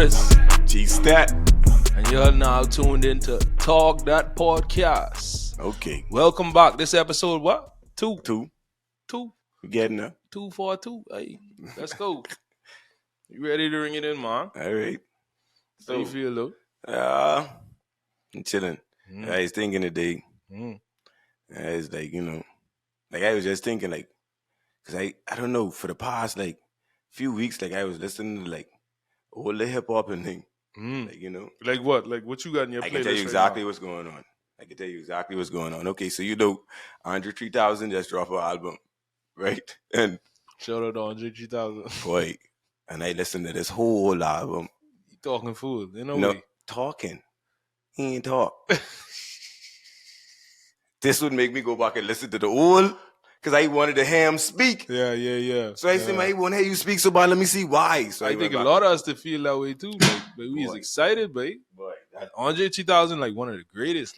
Notice gstat. And you're now tuned into Talk Dat podcast. Okay. Welcome back. This episode what? Two. We getting there. 242. Hey, let's go. You ready to ring it in, man? All right. How you feel though? I'm chilling. I was thinking today. I was like, I was just thinking because I don't know, for the past few weeks, I was listening to all the hip hop and thing. Like what? Like what you got in your playlist? I can tell you exactly what's going on. Okay, so Andre 3000 just dropped an album, right? And shout out to Andre 3000. Boy, and I listened to this whole album. You talking fool? No, talking. He ain't talk. This would make me go back and listen to the old, because I wanted to hear him speak. Yeah. So I said, I want to hear you speak, so let me see why. So I think a lot of us to feel that way too. But we is excited, babe. Boy, Andre 3000, one of the greatest,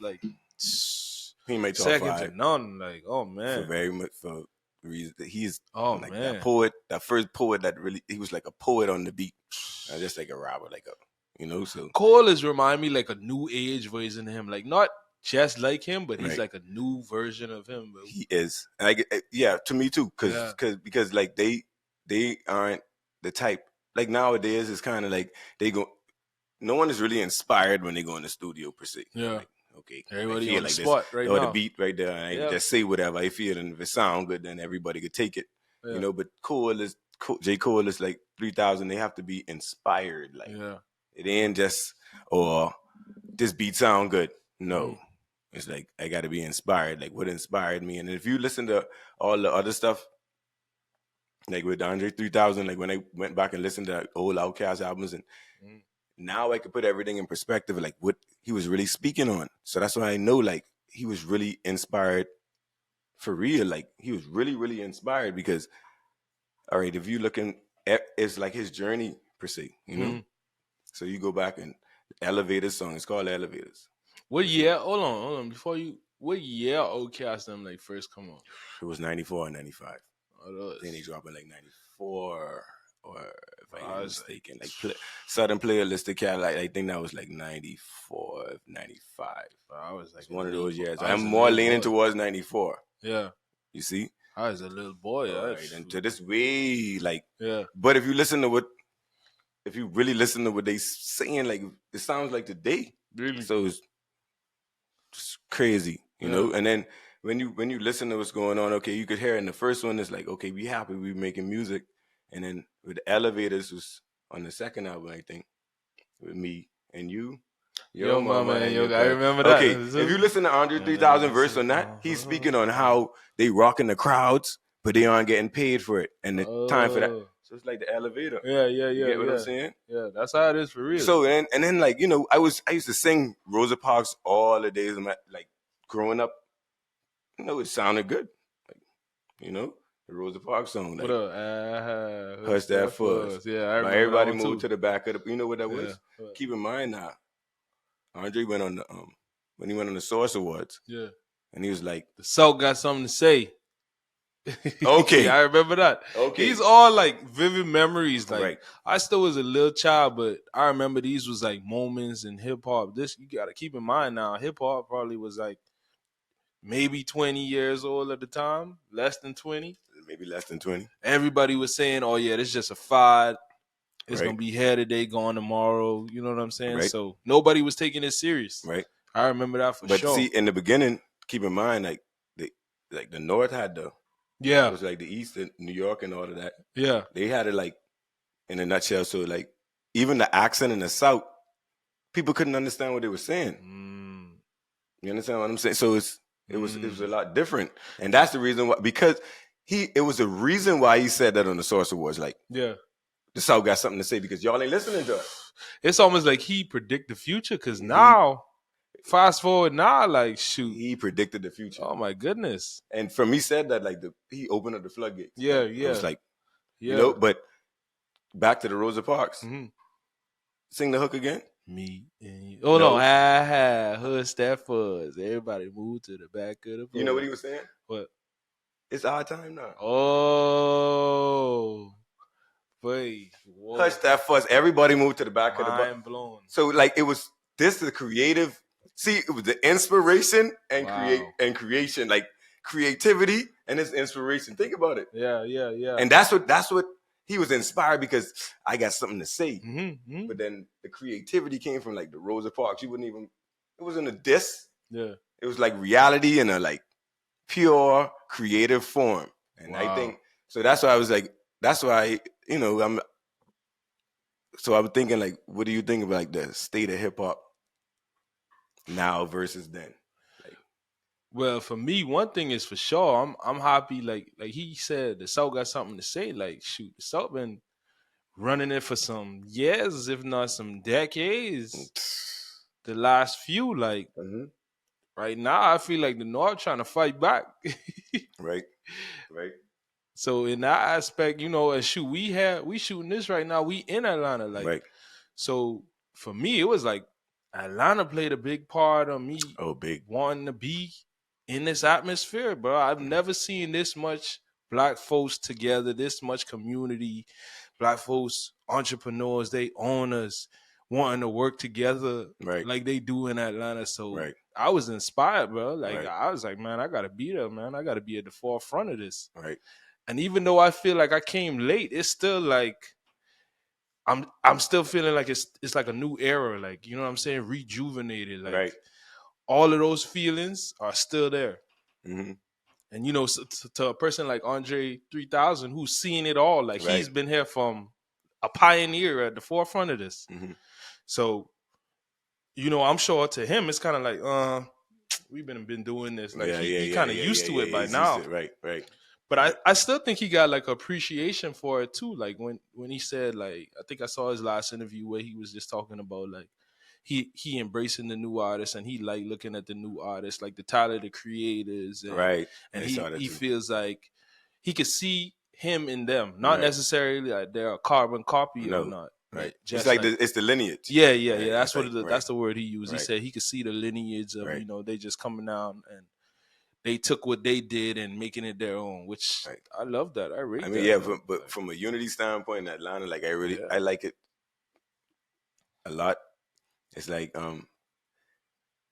he made top second 5. to none. Oh man, for very much for the reason that he's man, that poet, that first poet that really, he was like a poet on the beat, just like a rapper, So Cole is remind me like a new age version of him, not just like him, but he's like a new version of him. Bro. He is, and to me too, because they aren't the type nowadays. It's kind of they go. No one is really inspired when they go in the studio per se. Yeah. Okay. Everybody on the spot right now. The beat right there, and I just say whatever I feel, and if it sounds good, then everybody could take it. Yeah. But J. Cole is 3000. They have to be inspired. It ain't just this beat sound good. No. It's I got to be inspired. What inspired me? And if you listen to all the other stuff, with Andre 3000, when I went back and listened to old Outkast albums, and now I could put everything in perspective, what he was really speaking on. So that's why I know, he was really inspired for real. He was really, really inspired because, all right, if you looking at, it's his journey per se, So you go back and Elevators song, it's called Elevators. What year? Hold on. What year Outkast them first come on? It was 94 and 95. Oh, then they dropped in 94, or if I'm not mistaken, Southern Playalistic Cat, I think that was 94, 95. I was one of those years. I'm more leaning towards 94. Yeah. You see? I was a little boy. Right. And to this way, yeah. But if you really listen to what they saying, it sounds like today. Really? So it's just crazy, you know? And then when you listen to what's going on, okay, you could hear in the first one, it's okay, we happy, we making music. And then with the Elevators was on the second album, I think, with me and you. Yo mama and yo, I remember that. Okay, if you listen to Andre 3000 verse on that, he's speaking on how they rocking the crowds, but they aren't getting paid for it. And the time for that. So it's the elevator. Yeah. You get what I'm saying? Yeah, that's how it is for real. So and then I used to sing Rosa Parks all the days of my growing up. It sounded good. The Rosa Parks song. What up? Hush That Fuzz. Yeah, I remember. Everybody moved to the back of the. You know what that was? Yeah. Keep in mind now, Andre went on the when he went on the Source Awards. Yeah. And he was like, the South got something to say. Okay. I remember that. Okay. These all vivid memories. Right. I still was a little child, but I remember these was moments in hip hop. This you gotta keep in mind now. Hip hop probably was maybe 20 years old at the time, less than 20. Maybe less than 20. Everybody was saying, oh yeah, this is just a fad. It's right. gonna be here today, gone tomorrow. You know what I'm saying? Right. So nobody was taking it serious. Right. I remember that for sure. But see, in the beginning, keep in mind, the North had it was the East and New York and all of that. Yeah. They had it in a nutshell. So even the accent in the South, people couldn't understand what they were saying. You understand what I'm saying? So it was a lot different. And that's the reason why, because it was a reason why he said that on the Source Awards. The South got something to say because y'all ain't listening to us. It's almost like he predict the future because now, fast forward now, shoot. He predicted the future. Oh my goodness. And from he said that he opened up the floodgates. Yeah. It was but back to the Rosa Parks. Mm-hmm. Sing the hook again. Me and you. Oh no, hush that fuzz. Everybody move to the back of the bus. You know what he was saying? What? It's our time now. Oh. Boy, touch that fuss. Everybody moved to the back of the bus. Mind blown. So like it was this the creative. See, it was the inspiration and creation, like creativity and this inspiration. Think about it. Yeah. And that's what he was inspired because I got something to say. Mm-hmm. But then the creativity came from like the Rosa Parks. You wouldn't even. It wasn't a diss. Yeah. It was like reality in a like pure creative form. And I think so. That's why I was like. That's why I'm. So I was thinking like, what do you think about like the state of hip hop now versus then? Like, well, for me, one thing is for sure. I'm happy. Like he said, the South got something to say. Like shoot, the South been running it for some years, if not some decades. The last few, like right now, I feel like the North trying to fight back. Right. So in that aspect, and shoot, we shooting this right now. We in Atlanta, like right. So for me, it was like Atlanta played a big part of me wanting to be in this atmosphere, bro. I've never seen this much black folks together, this much community, black folks, entrepreneurs, they owners wanting to work together like they do in Atlanta. So I was inspired, bro. Like I was like, man, I gotta be there, man. I gotta be at the forefront of this. Right. And even though I feel like I came late, it's still like I'm still feeling like it's like a new era, like, you know what I'm saying, rejuvenated. Like all of those feelings are still there. Mm-hmm. And so to a person like Andre 3000 who's seen it all, like he's been here from a pioneer at the forefront of this. Mm-hmm. So, I'm sure to him it's kind of like, we've been doing this. Like he kind of used to it by now. Right. But I still think he got like appreciation for it too. Like when he said, like, I think I saw his last interview where he was just talking about like he embracing the new artists and he like looking at the new artists, like the talented creators. And he feels like he could see him in them, not necessarily like they're a carbon copy or not. Right. Just it's like it's the lineage. Yeah. That's what that's the word he used. He said he could see the lineage of they just coming down and they took what they did and making it their own, which I love that. I rate that. I mean, but from a unity standpoint in Atlanta, like I like it a lot. It's like I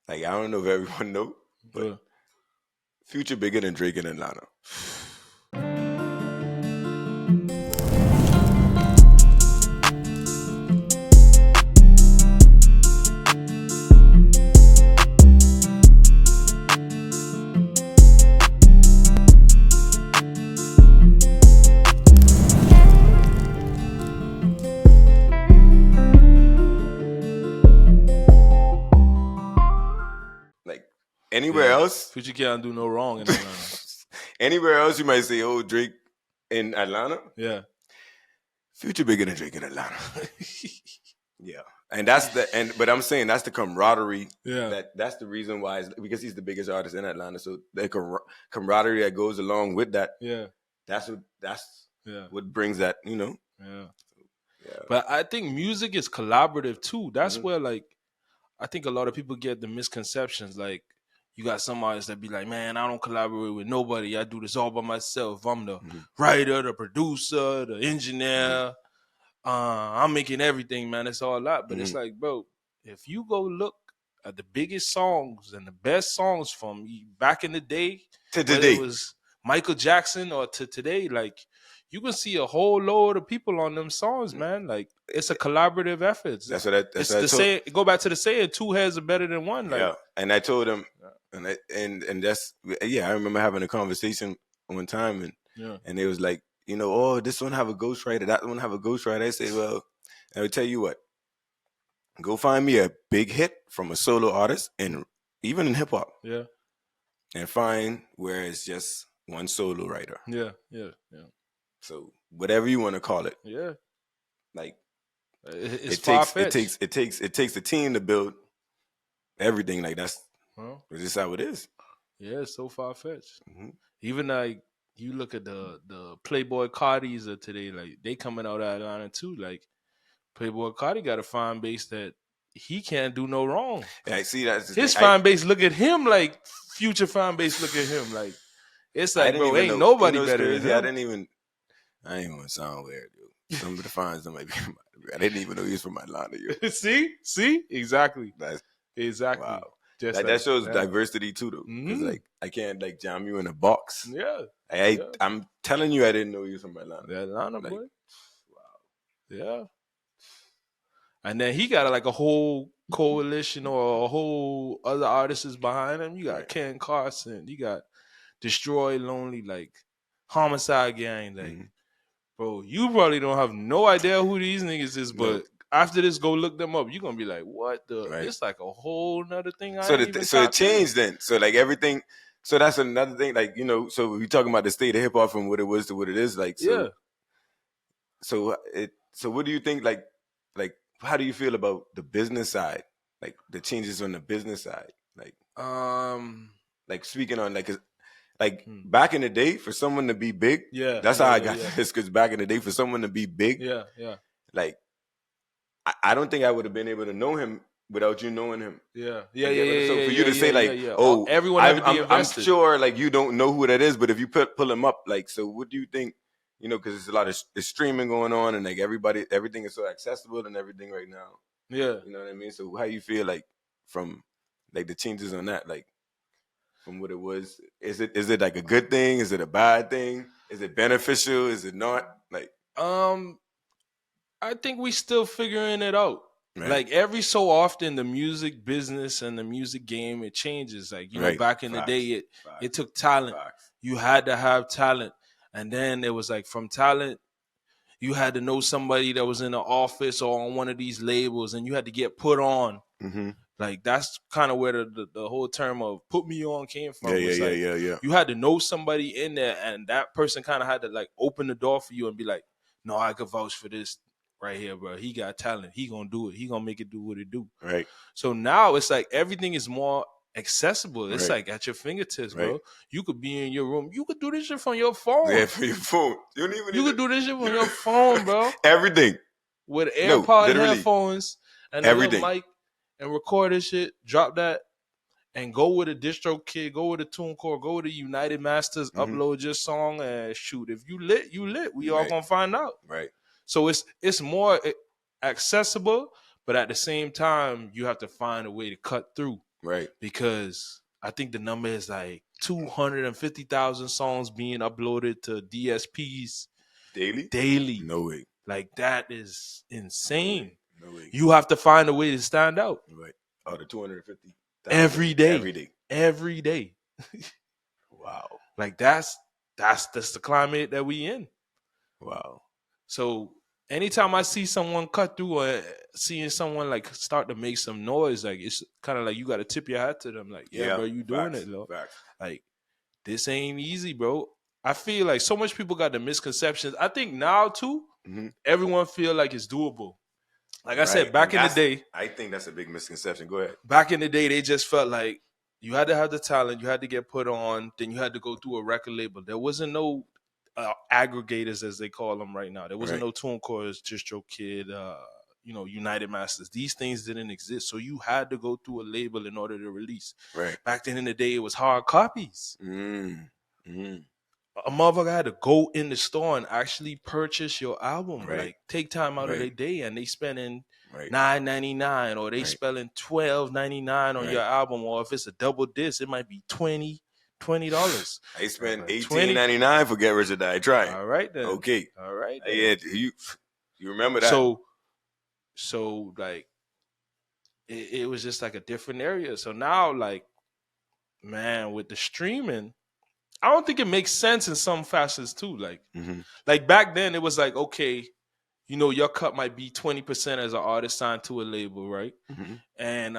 don't know if everyone know, but Future bigger than Drake in Atlanta. Anywhere else, Future can't do no wrong in Atlanta. Anywhere else, you might say, "Oh, Drake in Atlanta." Yeah, Future bigger than Drake in Atlanta. Yeah, but I'm saying that's the camaraderie. Yeah, that's the reason why, because he's the biggest artist in Atlanta. So the camaraderie that goes along with that. Yeah, that's what brings that. Yeah. But I think music is collaborative too. That's where like I think a lot of people get the misconceptions. Like, you got some artists that be like, man, I don't collaborate with nobody. I do this all by myself. I'm the writer, the producer, the engineer. I'm making everything, man. It's all that. But it's like, bro, if you go look at the biggest songs and the best songs from back in the day, to today, it was Michael Jackson or to today, like, you can see a whole load of people on them songs, man. Like, it's a collaborative effort. That's what I told. Go back to the saying, two heads are better than one. Like, yeah, and I told him, and that's I remember having a conversation one time, and they was like, oh, this one have a ghostwriter, that one have a ghostwriter. I say, well, I would tell you what, go find me a big hit from a solo artist, and even in hip hop, and find where it's just one solo writer. Yeah. So whatever you want to call it, like it takes a team to build everything. Like that's just how it is. Yeah, it's so far fetched. Even like you look at the Playboy Cardis of today, like they coming out of Atlanta too. Like Playboy Cardi got a fan base that he can't do no wrong. Yeah, I see that. His fan base look at him like Future fan base look at him like it's like, bro, ain't nobody better than him. I didn't even want to sound weird, Some of the fans might be. I didn't even know he was from Atlanta. Yo. See, exactly. Exactly. Wow. Just that shows diversity too, though. Because like I can't like jam you in a box. Yeah. I'm telling you, I didn't know you was from Atlanta. Atlanta boy. Wow. Yeah. And then he got like a whole coalition or a whole other artists behind him. You got Ken Carson. You got Destroy Lonely, like Homicide Gang. Like, bro, you probably don't have no idea who these niggas is, but after this, go look them up. You're gonna be like, what the? It's like a whole nother thing. So it changed then. So like everything. So that's another thing. Like, you know, so we talking about the state of hip hop from what it was to what it is. Like, so, so what do you think? Like, how do you feel about the business side? Like the changes on the business side? Like speaking on like back in the day for someone to be big. Yeah. That's how I got this. Because back in the day for someone to be big. Yeah. Yeah. Like, I don't think I would have been able to know him without you knowing him. Yeah. Yeah. So for you to say like, oh, everyone had to be invested. I'm sure like you don't know who that is, but if you pull him up, like, so what do you think? You know, because there's a lot of streaming going on, and like everything is so accessible and everything right now. Yeah, you know what I mean. So how you feel like from like the changes on that, like from what it was? Is it like a good thing? Is it a bad thing? Is it beneficial? Is it not? Like, I think we still figuring it out. Right. Like every so often, the music business and the music game it changes. Like, you know, back in the day, it took talent. You had to have talent. And then it was like from talent, you had to know somebody that was in the office or on one of these labels, and you had to get put on. Like that's kind of where the whole term of "put me on" came from. Yeah. You had to know somebody in there, and that person kind of had to like open the door for you and be like, "No, I could vouch for this right here, bro. He got talent. He gonna do it. He gonna make it do what it do." Right. So now it's like everything is more accessible. It's like at your fingertips, bro. You could be in your room. You could do this shit from your phone. Yeah, from your phone. You could do this shit from your phone, bro. Everything. With AirPod headphones and a little mic and record this shit, drop that, and go with a distro kid, go with a TuneCore, go with a United Masters, upload your song and shoot. If you lit, you lit. We all gonna find out. Right. So it's more accessible, but at the same time, you have to find a way to cut through. Right. Because I think the number is like 250,000 songs being uploaded to DSPs daily. No way. Like that is insane. No way. You have to find a way to stand out. Right. Oh, the 250,000 every day. Wow. Like that's the climate that we in. Wow. So anytime I see someone cut through or seeing someone like start to make some noise, like it's kind of like you got to tip your hat to them. Like, yeah, bro, you doing it, though. Like, this ain't easy, bro. I feel like so much people got the misconceptions. I think now too, everyone feel like it's doable. Like I said, back in the day, I think that's a big misconception. Go ahead. Back in the day, they just felt like you had to have the talent, you had to get put on, then you had to go through a record label. There wasn't no aggregators, as they call them right now. There wasn't no TuneCores, DistroKid, United Masters. These things didn't exist, so you had to go through a label in order to release. Right. Back then in the day, it was hard copies. A motherfucker had to go in the store and actually purchase your album. Right. Like take time out of their day, and they spending $9.99 or they spending $12.99 on your album, or if it's a double disc, it might be $20. I spent $18.99 for Get Rich or Die Trying. All right then. Okay. All right then. Yeah, you remember that? So like it was just like a different area. So now, like, man, with the streaming, I don't think it makes sense in some facets too. Like, like back then it was like, okay, you know, your cut might be 20% as an artist signed to a label, right? And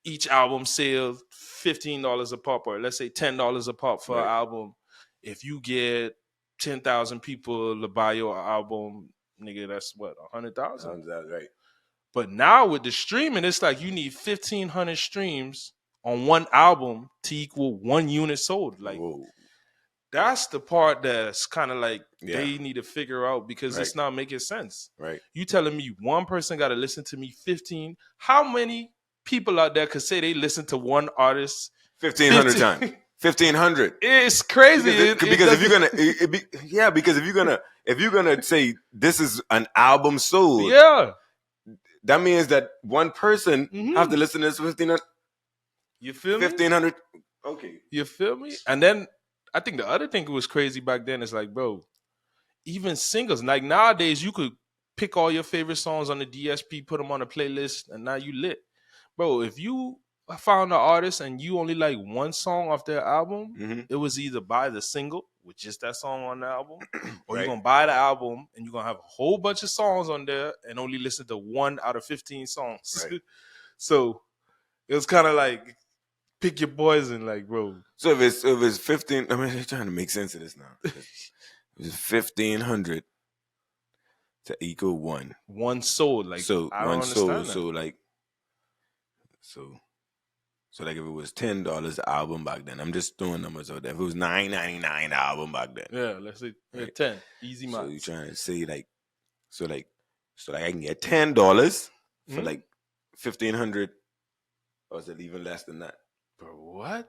each album sells $15 a pop, or let's say $10 a pop for an album. If you get 10,000 people to buy your album, nigga, that's what, 100,000? Right. But now with the streaming, it's like you need 1,500 streams on one album to equal 1 unit sold. Like, that's the part that's kind of like they need to figure out, because it's not making sense. Right. You telling me one person got to listen to me 15? How many people out there could say they listen to one artist 1,500 times? 1,500. It's crazy. Because if you're gonna, because if you're gonna, if you're gonna say this is an album sold, yeah, that means that one person have to listen to this 1,500. You feel me? 1,500. Okay. You feel me? And then I think the other thing that was crazy back then is like, bro, even singles. Like nowadays, you could pick all your favorite songs on the DSP, put them on a playlist, and now you lit. Bro, if you found an artist and you only like one song off their album, it was either buy the single with just that song on the album, or you're gonna buy the album and you're gonna have a whole bunch of songs on there and only listen to 1 out of 15 songs. Right. So it was kind of like pick your poison, like, bro. So if it's 15, I mean, they're trying to make sense of this now. It's 1,500 to equal one sold. Like, so I don't one understand sold. that. So like if it was $10 the album back then, I'm just throwing numbers out there. If it was $9.99 the album back then, yeah, let's say right? 10, easy math. So you're trying to say like I can get $10 for like 1,500, or is it even less than that? Bro, what?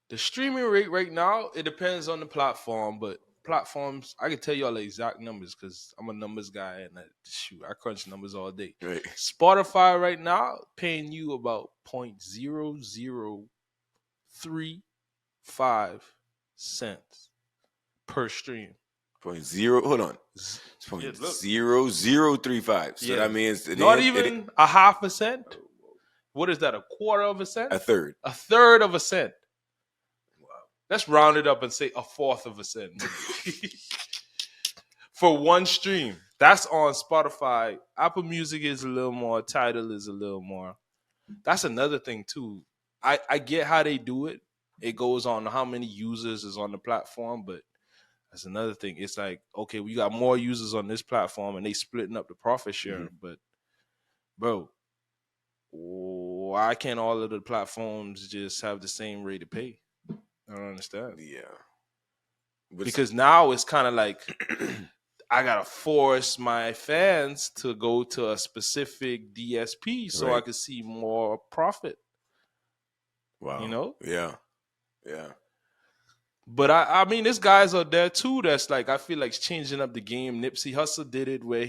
The streaming rate right now, it depends on the platform, but platforms, I can tell y'all the exact numbers because I'm a numbers guy and I crunch numbers all day. Right. Spotify right now paying you about 0.0035 cents per stream. Hold on. It's 0.0035. So that means not even a half a cent. What is that? A quarter of a cent? A third. A third of a cent. Wow. Let's round it up and say a fourth of a cent. For one stream. That's on Spotify. Apple Music is a little more. Tidal is a little more. That's another thing too. I get how they do it. It goes on how many users is on the platform, but that's another thing. It's like, okay, we got more users on this platform and they splitting up the profit sharing. But, bro, why can't all of the platforms just have the same rate of pay? I don't understand. Yeah. Because now it's kind of like I got to force my fans to go to a specific DSP so I can see more profit. Wow. You know? Yeah. Yeah. But I mean, there's guys out there too that's like, I feel like changing up the game. Nipsey Hussle did it where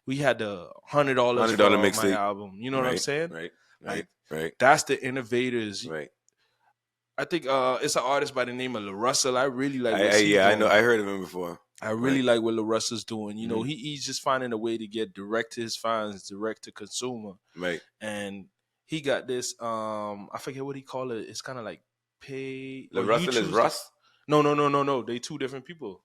we had the $100 for my album. You know what I'm saying? Right. That's the innovators. Right. I think it's an artist by the name of La Russell. I really like what he's doing. I know. I heard of him before. I really like what La Russell's doing. You know, he's just finding a way to get direct to his fans, direct to consumer. Right. And he got this, I forget what he called it. It's kind of like pay. La Russell is Russ? No. They two different people.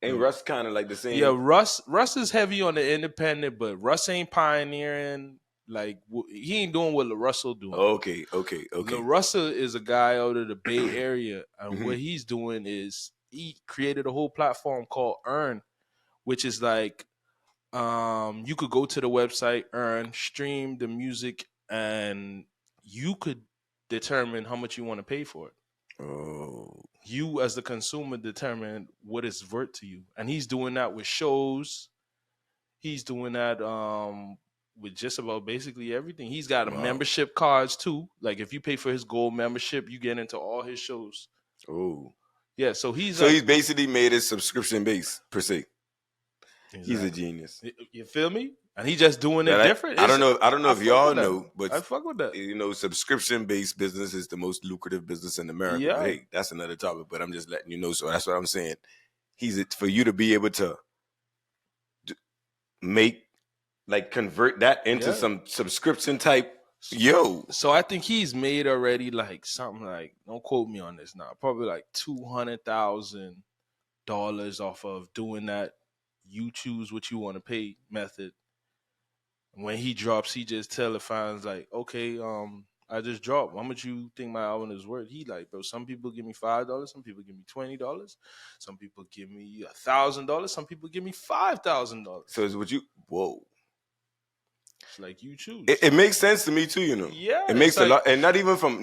Ain't Russ kind of like the same? Yeah, Russ is heavy on the independent, but Russ ain't pioneering. Like, he ain't doing what La Russell doing. Okay. La Russell is a guy out of the Bay Area, and what he's doing is he created a whole platform called Earn, which is like, you could go to the website, Earn, stream the music, and you could determine how much you want to pay for it. Oh. You as the consumer determine what is worth to you. And he's doing that with shows. He's doing that with just about basically everything. He's got a membership cards too. Like if you pay for his gold membership, you get into all his shows. Oh. Yeah, so he's basically made it subscription based per se. Exactly. He's a genius. You feel me? And he just doing it different. I don't know if y'all know, but I fuck with that. You know, subscription based business is the most lucrative business in America. Yeah. But hey, that's another topic. But I'm just letting you know. So that's what I'm saying. For you to be able to convert that into some subscription type. So I think he's made already like something like, don't quote me on this now, probably like $200,000 off of doing that. You choose what you want to pay method. When he drops, he just tell the fans like, okay, I just dropped. How much you think my album is worth? He like, bro, some people give me $5, some people give me $20, some people give me $1,000, some people give me $5,000. So is what you It's like you choose. It makes sense to me too, you know. Yeah, it makes a lot, and not even from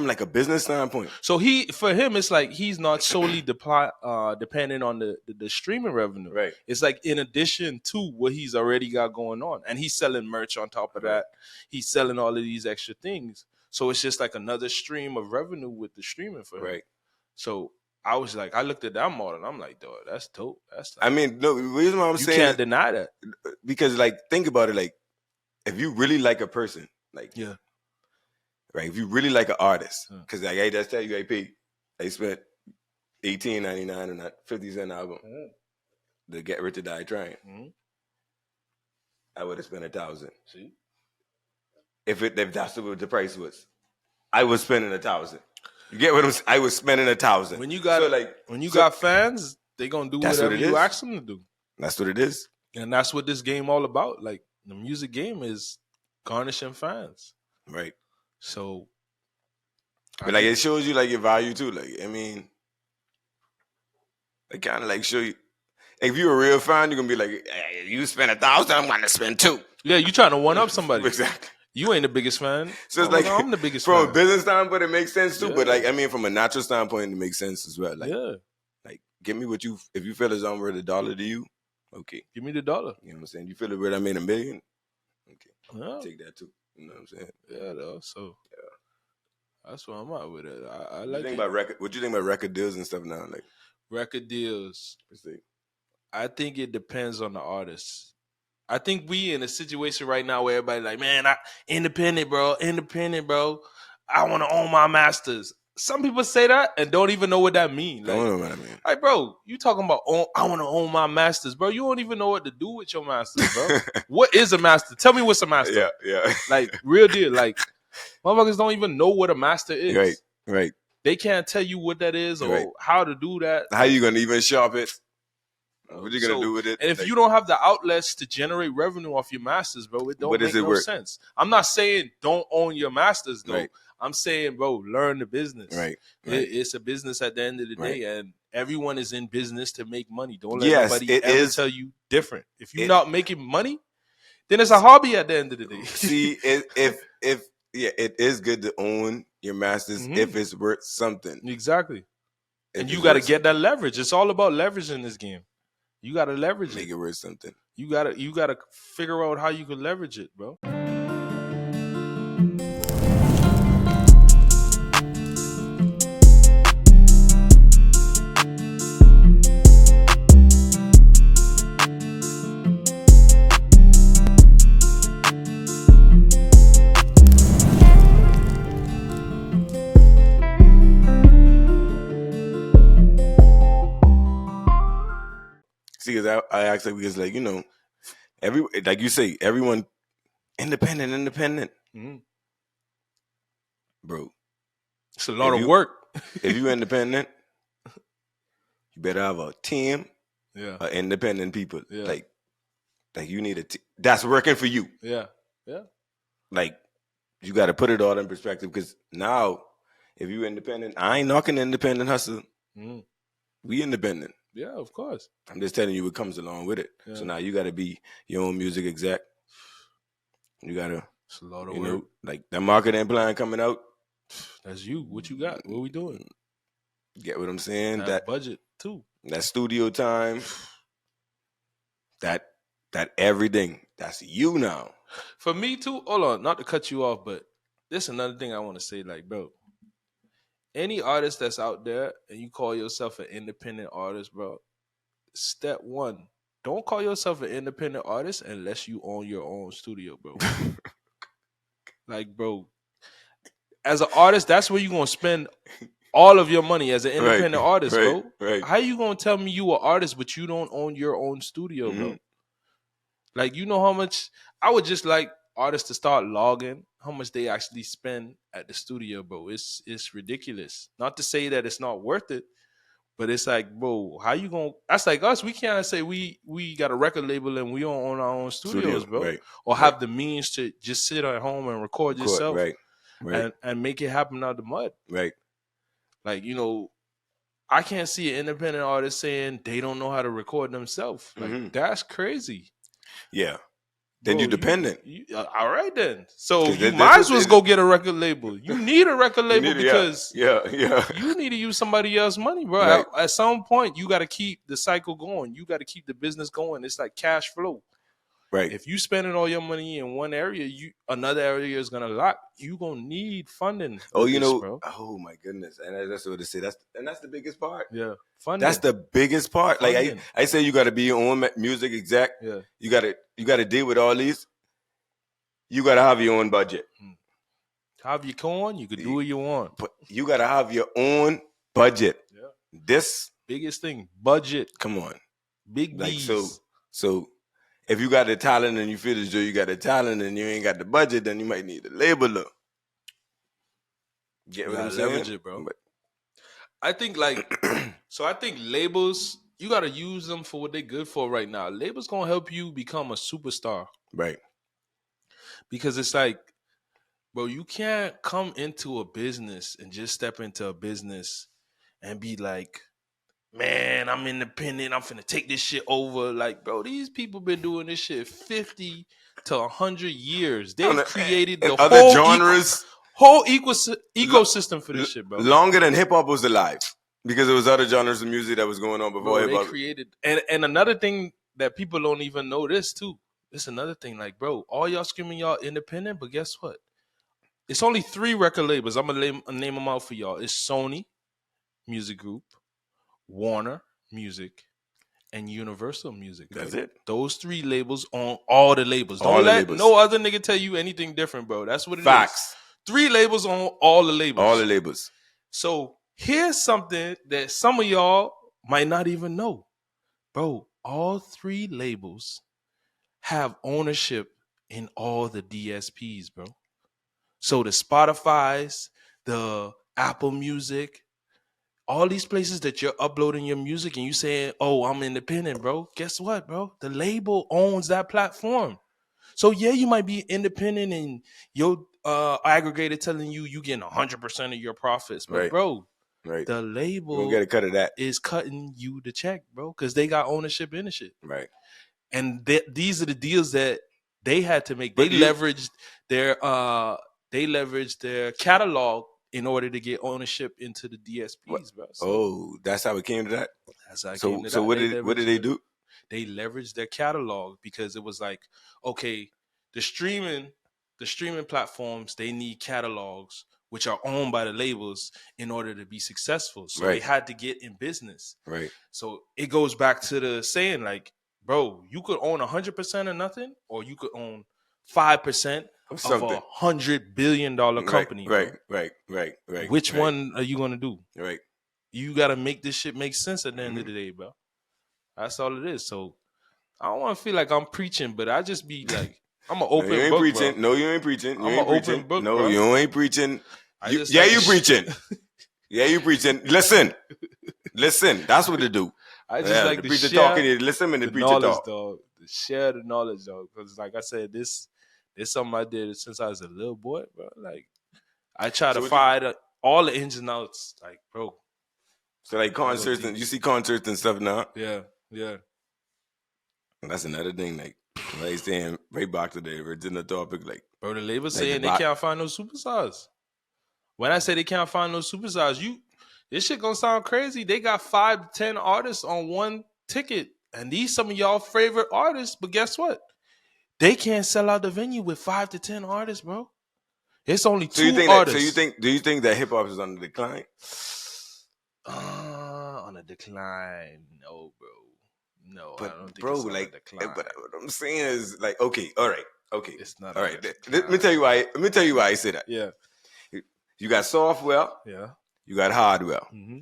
like a business standpoint. So for him, it's like he's not solely dependent on the streaming revenue. Right. It's like in addition to what he's already got going on, and he's selling merch on top of that. He's selling all of these extra things. So it's just like another stream of revenue with the streaming for him. Right. So I was like, I looked at that model and I'm like, dog, that's dope. That's like, I mean, no, the reason why I'm saying you can't deny that. Because like, think about it, like, if you really like a person, like, yeah, right, if you really like an artist, because like, I just tell you, AP, they spent $18.99 on that 50 Cent album, the Get Rich or Die Trying. I would have spent $1,000. See, if that's what the price was, I was spending $1,000. You get what I'm saying? I was spending $1,000. When you got got fans, they gonna do whatever you ask them to do. That's what it is, and that's what this game all about. Like the music game is garnishing fans, right? So, but like it shows you like your value too. Like I mean, it kind of like show you. If you're a real fan, you're gonna be like, hey, you spend $1,000, I'm gonna spend $2,000. Yeah, you trying to one up somebody. Exactly. You ain't the biggest fan. So it's like, I'm the biggest from fan. a business standpoint, it makes sense too. Yeah. But like, I mean, from a natural standpoint, it makes sense as well. Like, yeah. Like, give me what if you feel it's on worth $1 to you, okay. Give me the $1. You know what I'm saying? You feel it worth I made $1 million? Okay. Yeah. Take that too. You know what I'm saying? Yeah, though. So, yeah. That's where I'm at with it. I what like you think about what you think about record deals and stuff now? Like, record deals. I think it depends on the artist. I think we in a situation right now where everybody like, man, independent, bro. I want to own my masters. Some people say that and don't even know what that means. Like, don't know what I mean. Like, bro, you talking about I want to own my masters, bro. You don't even know what to do with your masters, bro. What is a master? Tell me what's a master. Yeah. Like, real deal. Like, motherfuckers don't even know what a master is. Right. They can't tell you what that is or how to do that. How you gonna even shop it? What you gonna do with it? And if you don't have the outlets to generate revenue off your masters, bro, it don't make no sense. I'm not saying don't own your masters, though. Right. I'm saying, bro, learn the business. Right. It's a business at the end of the day, and everyone is in business to make money. Don't let anybody ever tell you different. If you're not making money, then it's a hobby at the end of the day. See, if it is good to own your masters if it's worth something. Exactly. And you got to get that leverage. It's all about leverage in this game. You gotta leverage it. Make it worth something. You gotta figure out how you can leverage it, bro. See, because I actually because like like you say, everyone independent, bro. It's a lot of work. If you independent, you better have a team, of independent people. Yeah. Like you need a that's working for you. Yeah. Like you got to put it all in perspective because now, if you independent, I ain't knocking independent hustle. We independent. Yeah, of course. I'm just telling you what comes along with it. Yeah. So now you got to be your own music exec. You got to, it's a lot of work. Like that marketing plan coming out. That's you. What you got? What we doing? Get what I'm saying? That budget too. That studio time. That everything. That's you now. For me too. Hold on, not to cut you off, but this is another thing I want to say. Like, bro, any artist that's out there and you call yourself an independent artist, bro, step one, don't call yourself an independent artist unless you own your own studio, bro. Like, bro, as an artist, that's where you're going to spend all of your money as an independent artist, bro. Right. How you going to tell me you an artist but you don't own your own studio, bro? Like, you know how much I would just like artists to start logging how much they actually spend at the studio, bro. It's ridiculous. Not to say that it's not worth it, but it's like, bro, how you gonna? That's like us. We can't say we got a record label and we don't own our own studios, bro, or have the means to just sit at home and record yourself, and make it happen out the mud, right? Like, I can't see an independent artist saying they don't know how to record themselves. Like that's crazy. Yeah. Then you're dependent. All right, then. So you might as well go get a record label. You need a record label because you need to use somebody else's money, bro. Right. At some point, you got to keep the cycle going. You got to keep the business going. It's like cash flow. Right. If you spending all your money in one area, another area is gonna lock. You gonna need funding. Oh, you know, bro. oh my goodness, and that's what they say. That's the biggest part. Yeah, funding. That's the biggest part. Funding. Like I say, you got to be your own music exec. Yeah. You got to deal with all these. You got to have your own budget. Have your coin, you could do what you want. But you got to have your own budget. Yeah. This biggest thing, budget. Come on, big B's. Like so. If you got the talent and you feel as though you got the talent and you ain't got the budget, then you might need a labeler. Get what I'm saying? Leverage it, bro. But I think I think labels, you got to use them for what they're good for right now. Labels going to help you become a superstar. Right. Because it's like, bro, you can't come into a business and just step into a business and be like, man, I'm independent. I'm finna take this shit over. Like, bro, these people been doing this shit 50 to 100 years. They've created the other genres, whole ecosystem for this shit, bro. Longer than hip hop was alive, because there was other genres of music that was going on before hip hop. They created, and another thing that people don't even know this too. This another thing, like, bro, all y'all screaming y'all independent, but guess what? It's only 3 record labels. I'm gonna name them out for y'all. It's Sony Music Group, Warner Music, and Universal Music. That's it. Those 3 labels on all the labels. Don't let no other nigga tell you anything different, bro. That's what it is. Facts. 3 labels on all the labels. All the labels. So here's something that some of y'all might not even know. Bro, all 3 labels have ownership in all the DSPs, bro. So the Spotify's, the Apple Music, all these places that you're uploading your music and you saying, oh, I'm independent, bro. Guess what, bro? The label owns that platform. So yeah, you might be independent and your aggregator telling you getting 100% of your profits. But bro, the label get a cut of that. Is cutting you the check, bro, because they got ownership in the shit. Right. And these are the deals that they had to make. They leveraged their catalog in order to get ownership into the DSPs, bro. So, that's how it came to that? That's how it came to that. So what did they do? They leveraged their catalog because it was like, okay, the streaming platforms, they need catalogs which are owned by the labels in order to be successful. So they had to get in business. Right. So it goes back to the saying, like, bro, you could own 100% of nothing, or you could own 5% of $100 billion company. Right. Which one are you gonna do? Right. You gotta make this shit make sense at the end of the day, bro. That's all it is. So I don't want to feel like I'm preaching, but I just be like, I'm an open book, preaching. Bro. No, you ain't preaching. I'm an open book, no, bro. You ain't preaching. You preaching. Yeah, you preaching. Listen. That's what they do. I just like the to preacher share talking. Listen, and the preacher knowledge, talk. dog. Share the knowledge, dog. Because, like I said, this something I did since I was a little boy, bro. Like, I try to find all the ins and outs, like, bro. So, like, concerts, and you see concerts and stuff now. Yeah. And that's another thing, like saying right back to the original topic, like, bro, the label saying they can't find no superstars. When I say they can't find no superstars, this shit gonna sound crazy. They got 5 to 10 artists on one ticket, and these some of y'all favorite artists. But guess what? They can't sell out the venue with 5 to 10 artists, bro. It's only 2 artists. Do you think that hip hop is on the decline? On a decline, no, bro. No, but I don't think bro, it's on like, a decline. But what I'm saying is, like, okay, all right, it's not. All right, let me tell you why. Let me tell you why I say that. Yeah, you got software. Yeah, you got hardware. Mm-hmm.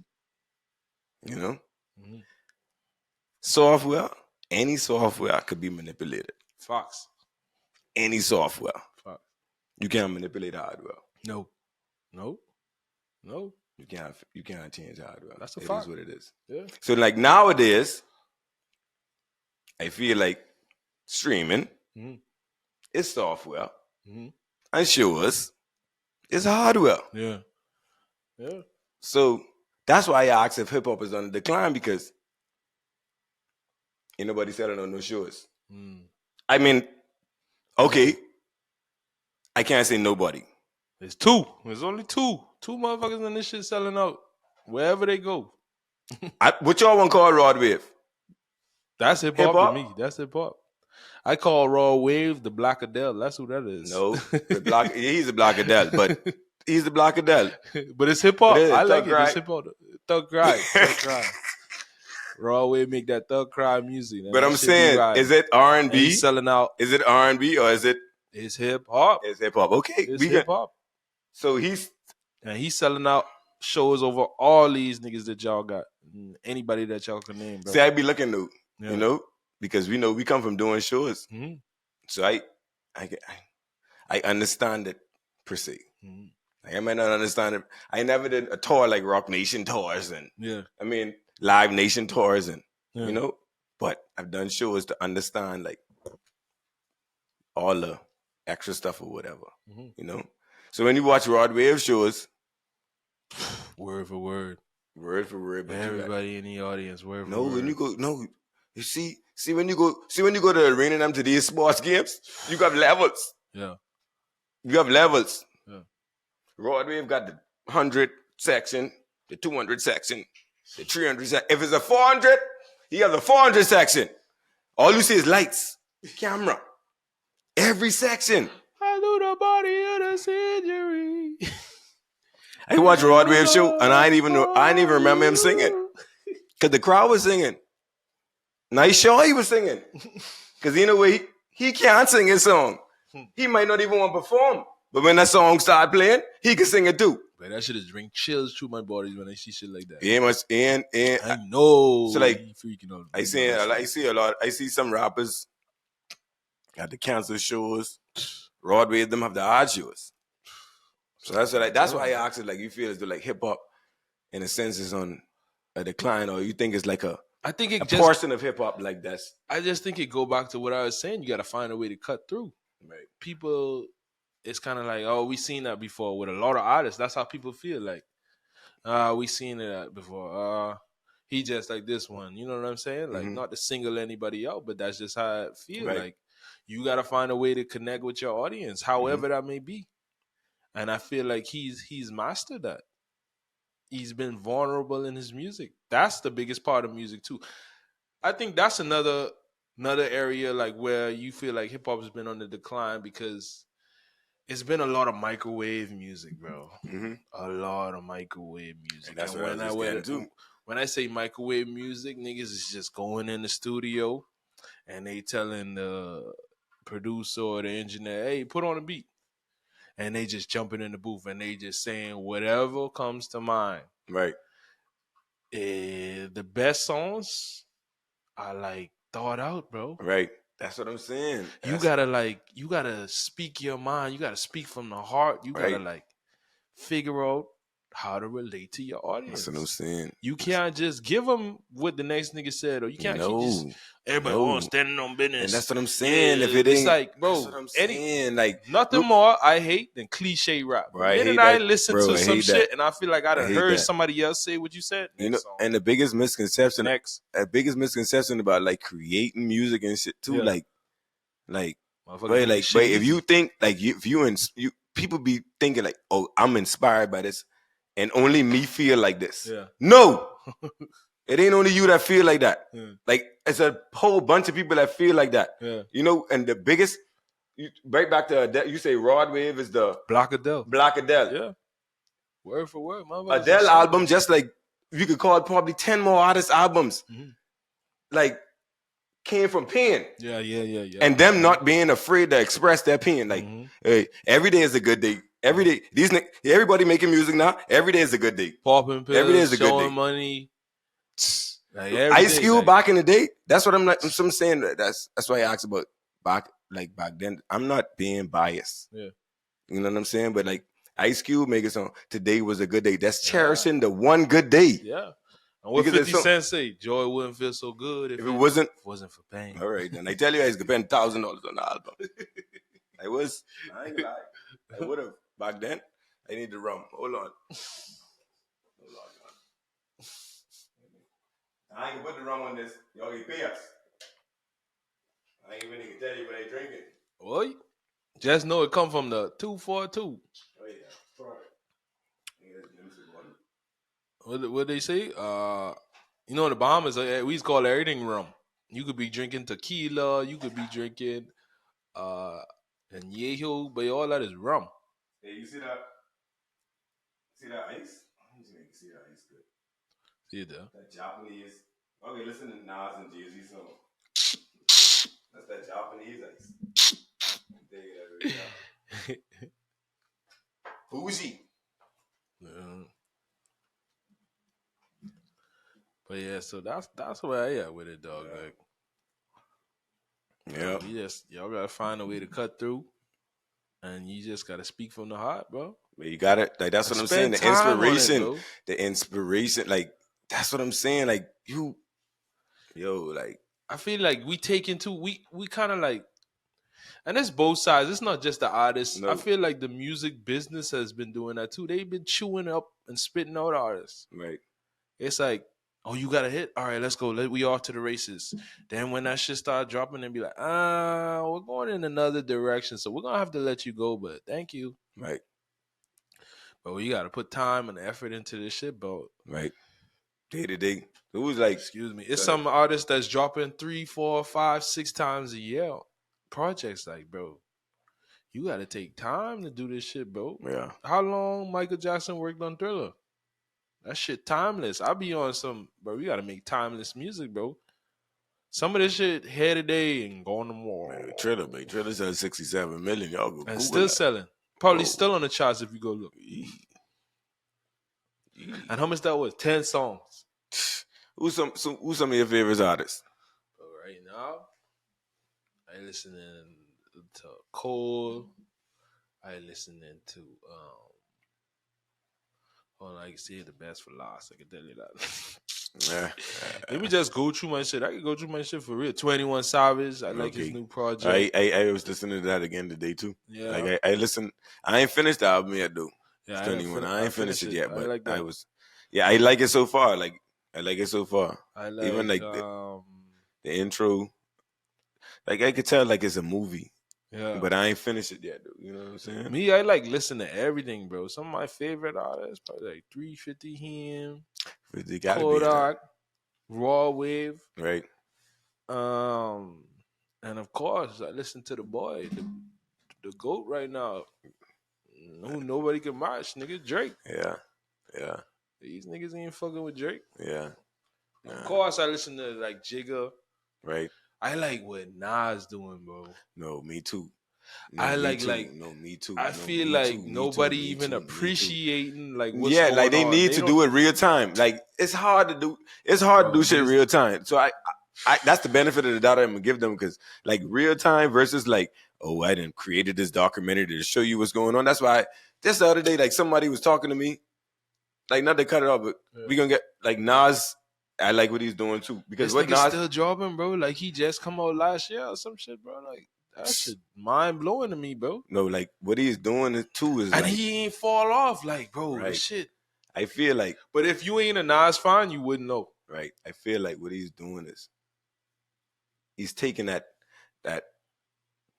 You know, mm-hmm. Software. Any software could be manipulated. Fox. Any software. Fox. You can't manipulate hardware. No. You can't change hardware. That's a fact. It is what it is. Yeah. So, like, nowadays, I feel like streaming is software and shows is hardware. Yeah. So that's why I asked if hip hop is on the decline, because ain't nobody selling on no shows. I mean, okay, I can't say nobody. There's 2. There's only 2. 2 motherfuckers in this shit selling out wherever they go. What y'all want to call Rod Wave? That's hip hop to me. That's hip hop. I call Raw Wave the Black Adele. That's who that is. No, he's a Black Adele, but he's the Black Adele. But it's hip hop. I like it. Cry. It's hip hop. Thug cry. Thug cry. Raw Wave make that thug cry music. But I'm saying, is it R&B? He's selling out. Is it R&B or is it? It's hip hop. It's hip hop. Okay, it's hip hop. So he's selling out shows over all these niggas that y'all got. Anybody that y'all can name, bro. See, I be looking though, you know, because we know we come from doing shows. Mm-hmm. So I understand it per se. Mm-hmm. Like, I might not understand it. I never did a tour like Rock Nation tours and I mean Live Nation tours and you know, but I've done shows to understand like all the extra stuff or whatever, you know. So when you watch Rod Wave shows, word for word, but everybody in the audience, word for word. No, when you go, you see when you go to the arena and them to these sports games, you got levels. Yeah, you have levels. Yeah, Rod Wave got the 100 section, the 200 section, the 300 section. If it's a 400, he has a 400 section. All you see is lights, camera, every section. I do the body of the surgery. I watched Rod Wave show and I didn't even remember him singing because the crowd was singing. Nice sure he was singing because in a way he can't sing his song. He might not even want to perform, but when that song started playing, he can sing it too. But that shit is bring chills through my body when I see shit like that. Yeah, I know. So like, freaking out. I see a lot. I see some rappers got the cancel shows. Rod Wave them have the odd shows. So that's why I asked it. Like, you feel as though like hip hop, in a sense, is on a decline, or you think it's like a portion of hip hop like that's. I just think it go back to what I was saying. You got to find a way to cut through. Right. People, it's kind of like, oh, we seen that before with a lot of artists. That's how people feel. Like, we seen it before. He just like this one. You know what I'm saying? Like, not to single anybody out, but that's just how it feels. Right. Like, you got to find a way to connect with your audience, however that may be. And I feel like he's mastered that. He's been vulnerable in his music. That's the biggest part of music too. I think that's another area like where you feel like hip hop has been on the decline because it's been a lot of microwave music, bro. A lot of microwave music. And that's when I say microwave music, niggas is just going in the studio and they telling the producer or the engineer, hey, put on a beat. And they just jumping in the booth and they just saying whatever comes to mind. Right. The best songs are like thought out, bro. Right. That's what I'm saying. You gotta speak your mind. You gotta speak from the heart. You gotta like figure out how to relate to your audience. That's what I'm saying. You can't just give them what the next nigga said, or you can't keep just everybody standing on business. And that's what I'm saying. Yeah, if it ain't like, bro, that's what I'm saying. Like nothing more I hate than cliche rap. Right. I listen to some shit and I feel like I done heard somebody else say what you said. You know, and the biggest misconception, about like creating music and shit too, like, if you think like you people be thinking like, oh, I'm inspired by this. And only me feel like this. Yeah. No, it ain't only you that feel like that. Yeah. Like it's a whole bunch of people that feel like that. Yeah. You know, and the biggest, right back to Adele, you say Rod Wave is the Black Adele. Yeah. Word for word. Adele album, just like you could call it probably 10 more artist albums. Like came from pain. Yeah. And them not being afraid to express their pain. Like, hey, every day is a good day. Every day, everybody making music now. Every day is a good day. Popping pills, every day is a good day. Money. Like Ice Cube back in the day. That's what I'm saying. That's why I asked about back then. I'm not being biased. Yeah, you know what I'm saying. But like Ice Cube making song. Today was a good day. That's cherishing the one good day. Yeah. And what 50 Cent say? Joy wouldn't feel so good if it wasn't for pain. All right, then I tell you, I could spend $1,000 on the album. I ain't lying. I would have. Back then, I need the rum. Hold on. I ain't gonna put the rum on this. Y'all can pay us. I ain't even gonna tell you what I drinking. Well, just know it come from the 242. Oh yeah. What they say? In the Bahamas, we used to call everything rum. You could be drinking tequila. You could be drinking añejo, but all that is rum. Hey, you see that? See that ice? Let me see if you can see that ice good. See that? That Japanese. Okay, listen to Nas and Jay-Z song. That's that Japanese ice. I'll tell you that right now. Fuji. Yeah. But yeah, so that's where I at with it, dog. Yeah. Like, y'all gotta find a way to cut through, and you just gotta speak from the heart, bro. But you got it. Like that's what I'm saying. The inspiration. Like that's what I'm saying. Like like I feel like we kind of like, and it's both sides. It's not just the artists. No. I feel like the music business has been doing that too. They've been chewing up and spitting out artists. Right. It's like, oh, you got a hit? All right, let's go. We off to the races. Then when that shit start dropping, and be like, we're going in another direction, so we're gonna have to let you go. But thank you. Right. But you got to put time and effort into this shit, bro. Right. Day to day. It was like, excuse me. It's some artists that's dropping 3, 4, 5, 6 times a year. Projects like, bro, you got to take time to do this shit, bro. Yeah. How long Michael Jackson worked on Thriller? That shit timeless. I be on bro, we got to make timeless music, bro. Some of this shit here today and gone tomorrow. Man, Thriller selling 67 million. Y'all go and Google still that. Selling. Probably still on the charts if you go look. And how much that was? 10 songs. Who's some of your favorite artists? But right now, I listening to Cole. I listening to I can see the best for last. I can tell you that. Let me just go through my shit. I can go through my shit for real. 21 Savage. I like his new project. I was listening to that again today too. Yeah. Like I listened. I ain't finished the album yet though. Yeah, 21. I ain't finished it yet, but like I was. Yeah, I like it so far. Like I like it so far. I like even like the intro. Like I could tell like it's a movie. Yeah. But I ain't finished it yet, though. You know what I'm saying? Me, I like listen to everything, bro. Some of my favorite artists, probably like 350 him, Kodak, Raw Wave, right? And of course, I listen to the boy, the GOAT right now. Who nobody can match, nigga, Drake. Yeah. These niggas ain't fucking with Drake. Yeah. Of course, I listen to like Jigga. Right. I like what Nas doing, bro. No, me too. Me too. I feel like nobody even appreciating like what's going on. Like they need to do it real time. Like it's hard to do. It's hard to do shit real time. So I that's the benefit of the doubt I'm gonna give them because like real time versus like I done created this documentary to show you what's going on. That's why just the other day like somebody was talking to me, like not to cut it off, but we gonna get like Nas. I like what he's doing too because what Nas still dropping, bro. Like he just come out last year or some shit, bro. Like that shit mind blowing to me, bro. No, like what he's doing too is and like, he ain't fall off, like bro. Right. Shit. I feel like, but if you ain't a Nas fan, you wouldn't know. Right. I feel like what he's doing is he's taking that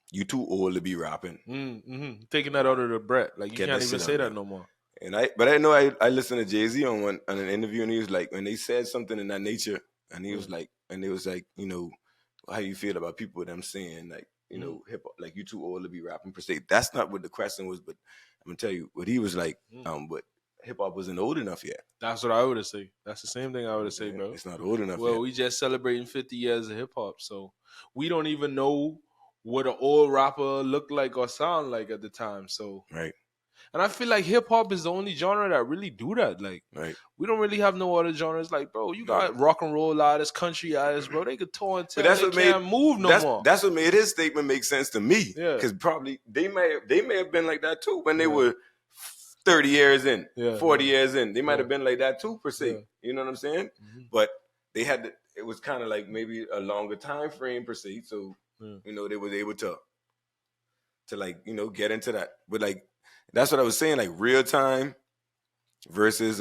you too old to be rapping, taking that out of the breath. Like you can't even say that no more. And I know I listened to Jay-Z on an interview and he was like, when they said something in that nature, and he was like, and it was like, you know, how you feel about people with them saying like, you know, hip hop, like you too old to be rapping per se. That's not what the question was, but I'm gonna tell you what he was like. But hip hop wasn't old enough yet. That's what I would have said. That's the same thing I would have said, bro. It's not old enough. Well, yet. We just celebrating 50 years of hip hop, so we don't even know what an old rapper looked like or sound like at the time. So right. And I feel like hip hop is the only genre that really do that. Like, we don't really have no other genres. Like, bro, you got rock and roll artists, country artists, bro. They could tour until they can't move no more. That's what made his statement make sense to me. Yeah, because probably they may have been like that too when they were 30 years in, 40 years in. They might have been like that too per se. Yeah. You know what I'm saying? Mm-hmm. But they had it was kind of like maybe a longer time frame per se. So you know they was able to like get into that. But like. That's what I was saying, like real time versus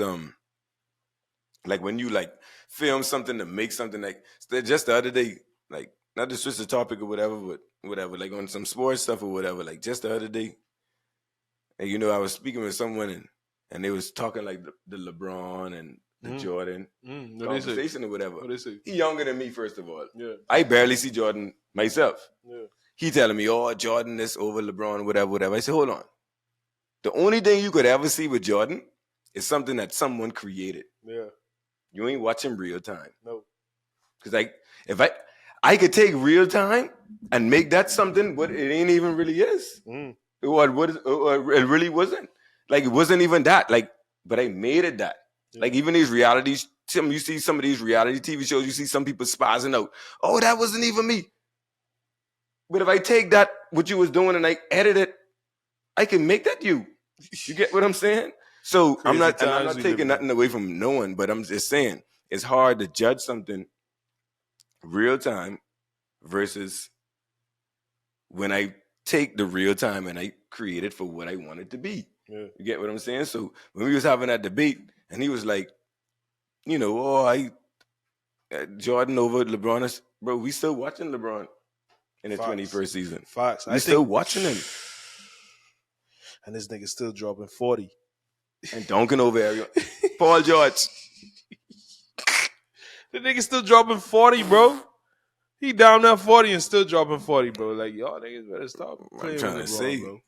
like when you like film something to make something like just the other day, like not to switch the topic or whatever, but whatever, like on some sports stuff or whatever, like just the other day, and I was speaking with someone and they was talking like the LeBron and the Jordan conversation or whatever. What they say? He younger than me, first of all. Yeah. I barely see Jordan myself. Yeah. He telling me, oh, Jordan is over LeBron, whatever. I said, hold on. The only thing you could ever see with Jordan is something that someone created. Yeah. You ain't watching real time. No. Because if I could take real time and make that something what it ain't even really is. Or it really wasn't. Like, it wasn't even that. Like, but I made it that. Yeah. Like, even these realities, you see some of these reality TV shows, you see some people spazzing out. Oh, that wasn't even me. But if I take that, what you was doing, and I edit it, I can make that you. You get what I'm saying? So I'm not taking nothing away from no one, but I'm just saying it's hard to judge something real time versus when I take the real time and I create it for what I want it to be. Yeah. You get what I'm saying? So when we was having that debate, and he was like, Jordan over LeBron, bro, we still watching LeBron in the 21st season. Facts. We still watching him. And this nigga still dropping 40. And dunking over everyone. Paul George. The nigga still dropping 40, bro. He down there 40 and still dropping 40, bro. Like, y'all niggas better stop playing with LeBron, to say, bro.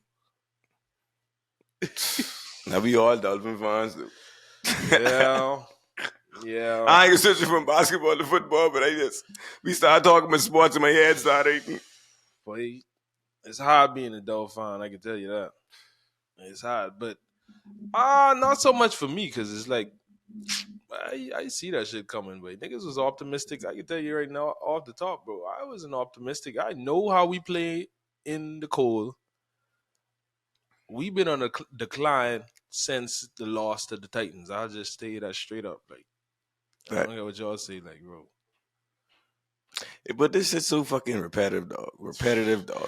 Now we all Dolphin fans, though. Yeah. I ain't switching from basketball to football, but we started talking about sports and my head started aching. Boy, it's hard being a Dolphin fan, I can tell you that. It's hard, but not so much for me, because it's like, I see that shit coming, but niggas was optimistic. I can tell you right now, off the top, bro, I wasn't optimistic. I know how we play in the cold. We've been on a decline since the loss to the Titans. I'll just stay that straight up. Like, I don't know what y'all say, like, bro. But this shit's so fucking repetitive, dog.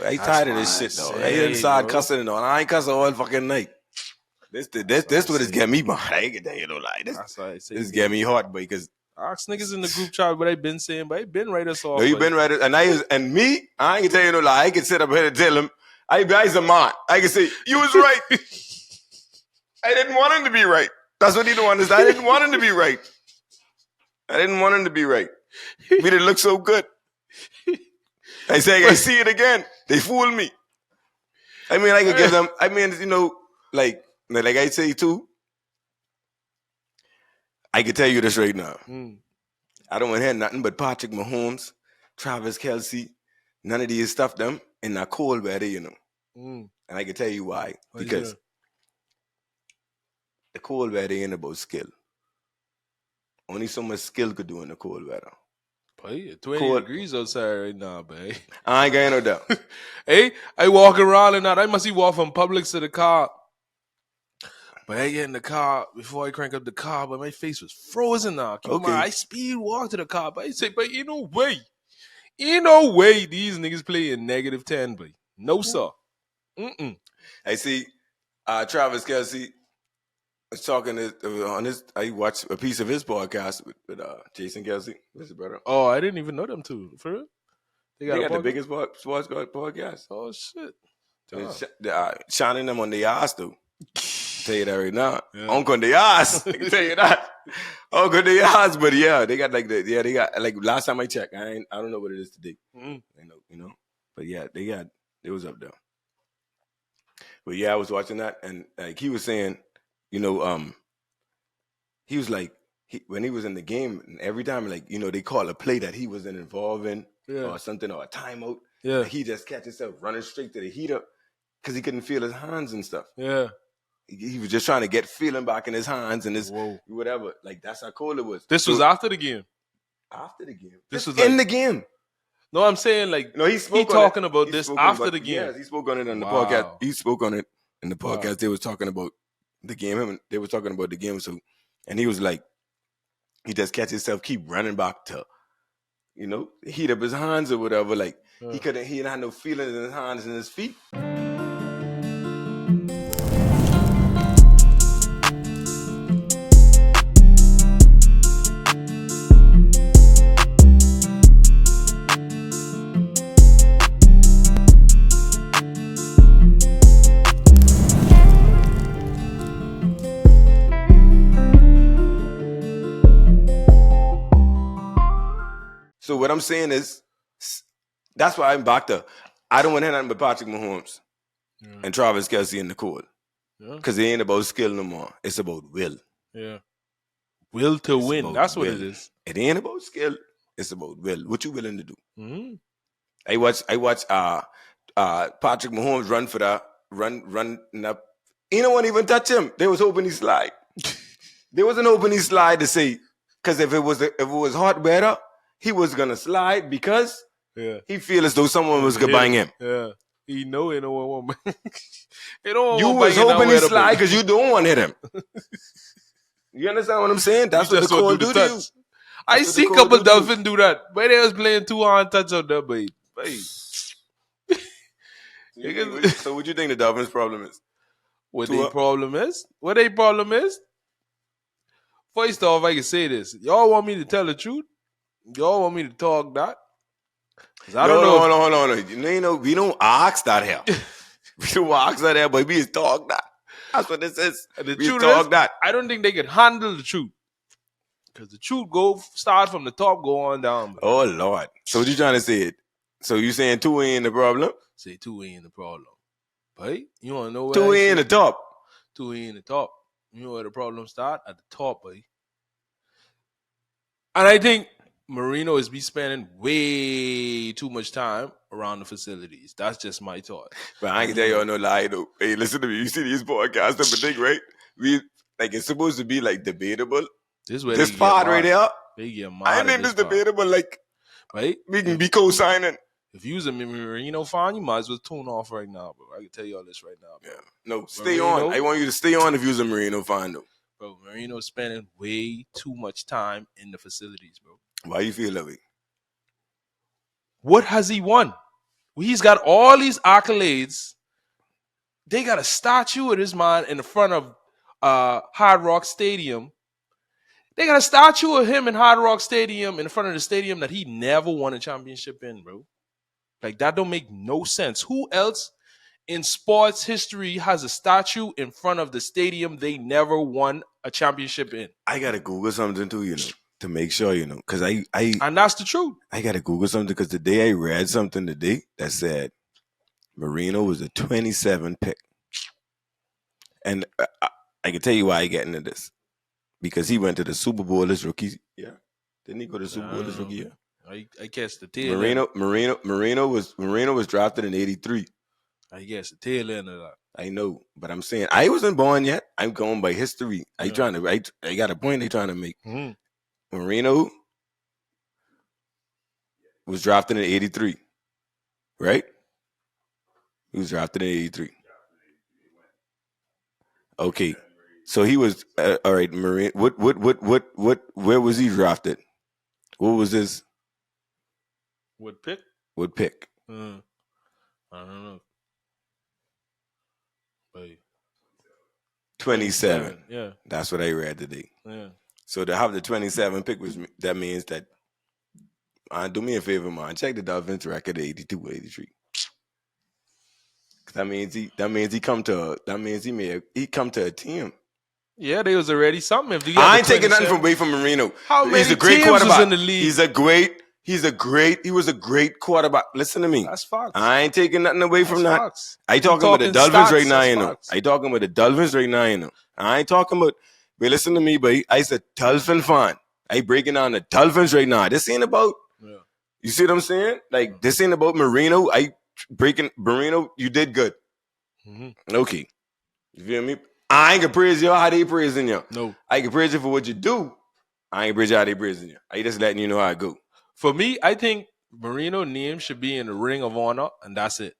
I tired of this shit, dog. I inside cussing and all. I ain't cussing all fucking night. This what is getting me behind. I ain't gonna tell you no lie. This get me hard, boy, because ask niggas in the group chat what I been saying, but I been right us off. No, you been right, and I ain't gonna tell you no lie. I can sit up here and tell him, I's a man. I can say, you was right. I didn't want him to be right. That's what he don't understand. I didn't want him to be right. We didn't look so good. I say, I see it again. They fooled me. I mean, I could give them, like I say too, I can tell you this right now. I don't want to hear nothing but Patrick Mahomes, Travis Kelce, none of these stuff, them in that cold weather, And I can tell you why. Because the cold weather ain't about skill. Only so much skill could do in the cold weather. Boy, 20 degrees outside right now, babe. I ain't got no doubt. Hey, I walk around and now. I must walk from Publix to the car. But I get in the car before I crank up the car, but my face was frozen now. I speed walk to the car, but I say, but ain't no way these niggas play in -10, but no sir. I see Travis Kelce was talking on his. I watched a piece of his podcast with Jason Kelce, his brother. Oh, I didn't even know them two. For real? They got the biggest sports podcast. Oh shit! Shining them on the ass though. Tell you that right now. Yeah. Uncle the ass. I can tell you that. Uncle the ass. But yeah, they got they got last time I checked. I don't know what it is today. I know, But yeah, it was up there. But yeah, I was watching that, and like he was saying, he was like, when he was in the game, and every time they call a play that he wasn't involved in or something, or a timeout, he just catch himself running straight to the heater because he couldn't feel his hands and stuff. Yeah. He was just trying to get feeling back in his hands and his whatever. Like, that's how cold it was. This was after the game. After the game. This was in the game. No, I'm saying he talking about this after the game. Yes, he spoke on it on the podcast. He spoke on it in the podcast. Wow. They was talking about the game. They were talking about the game. So, and he was like, he just catch himself keep running back to, heat up his hands or whatever. Like he didn't have no feelings in his hands and his feet. I'm saying is, that's why I'm back to. I don't want to have nothing but Patrick Mahomes and Travis Kelce in the court. Because it ain't about skill no more. It's about will. Yeah. Will to win. That's what it is. It ain't about skill. It's about will. What you willing to do? Mm-hmm. I watch Patrick Mahomes run up. You no one even touch him. They was hoping he slide. There wasn't hoping he slide to say, because if it was hot weather, he was gonna slide because he feel as though someone was gonna bang him. Yeah. He know it don't want you was hoping he slide because you don't want to hit him. You understand what I'm saying? That's what the call do to you. I see a couple Dolphins do that. But they was playing 2-on touch on that, babe. So what do you think the Dolphins' problem is? What their problem is? First off, I can say this. Y'all want me to tell the truth? Y'all want me to talk that? I don't know. Hold on. We don't ask that here. We don't ask that here, but we just talk that. That's what this is. The truth is, that. I don't think they can handle the truth. Because the truth start from the top, go on down. Bro. Oh, Lord. So what you trying to say? So you saying 2 ain't the problem? Say 2 ain't the problem. But you want to know where 2 ain't the top. 2 ain't the top. You know where the problem start? At the top, buddy. And I think Marino is spending way too much time around the facilities. That's just my thought. But I can tell y'all no lie though. Hey, listen to me. You see these podcasts and thing, right? It's supposed to be like debatable. This part right there. They get mad. I think this debatable. Like, right? We can be co-signing. If you was a Marino fan, you might as well tune off right now, bro. I can tell you all this right now, bro. Yeah. No, stay on. I want you to stay on if you was a Marino fan, though. Bro, Marino's spending way too much time in the facilities, bro. Why you feel that way? What has he won? He's got all these accolades. They got a statue of this man in the front of Hard Rock Stadium. They got a statue of him in Hard Rock Stadium in front of the stadium that he never won a championship in, bro. Like, that don't make no sense. Who else in sports history has a statue in front of the stadium they never won a championship in? I got to Google something too, to make sure, because I and that's the truth. I got to Google something because today I read something today that said Marino was a 27 pick. And I can tell you why I get into this. Because he went to the Super Bowl as rookie. Yeah. Didn't he go to the Super Bowl as rookie? Yeah. I guess the tail Marino was drafted in 83. I guess the tail end of that. I know, but I'm saying I wasn't born yet. I'm going by history. I got a point they trying to make. Mm-hmm. Marino was drafted in 83. Right? He was drafted in 83. Okay. So he was all right, Marino. Where was he drafted? What was his? What pick? What pick? I don't know. Wait. 27. Yeah. That's what I read today. Yeah. So to have the 27 pick that means that do me a favor, man. Check the Dolphins record 82, 83. That means he come to a team. Yeah, they was already something. If I ain't taking nothing away from Marino. He's a great quarterback in the league? He was a great quarterback. Listen to me. That's facts. I ain't taking nothing away from that. Facts. I talking about the Dolphins right now, I talking about the Dolphins right now, I ain't talking about. But listen to me, boy. I said Dolphin fan. I breaking down the Dolphins right now. This ain't about. Yeah. You see what I'm saying? Like this ain't about Marino. Marino. You did good. Mm-hmm. Okay. You feel me? I ain't gonna praise you how they praising you. No. I can praise you for what you do. I ain't praise you how they praising you. I just letting you know how it go. For me, I think Marino name should be in the Ring of Honor, and that's it.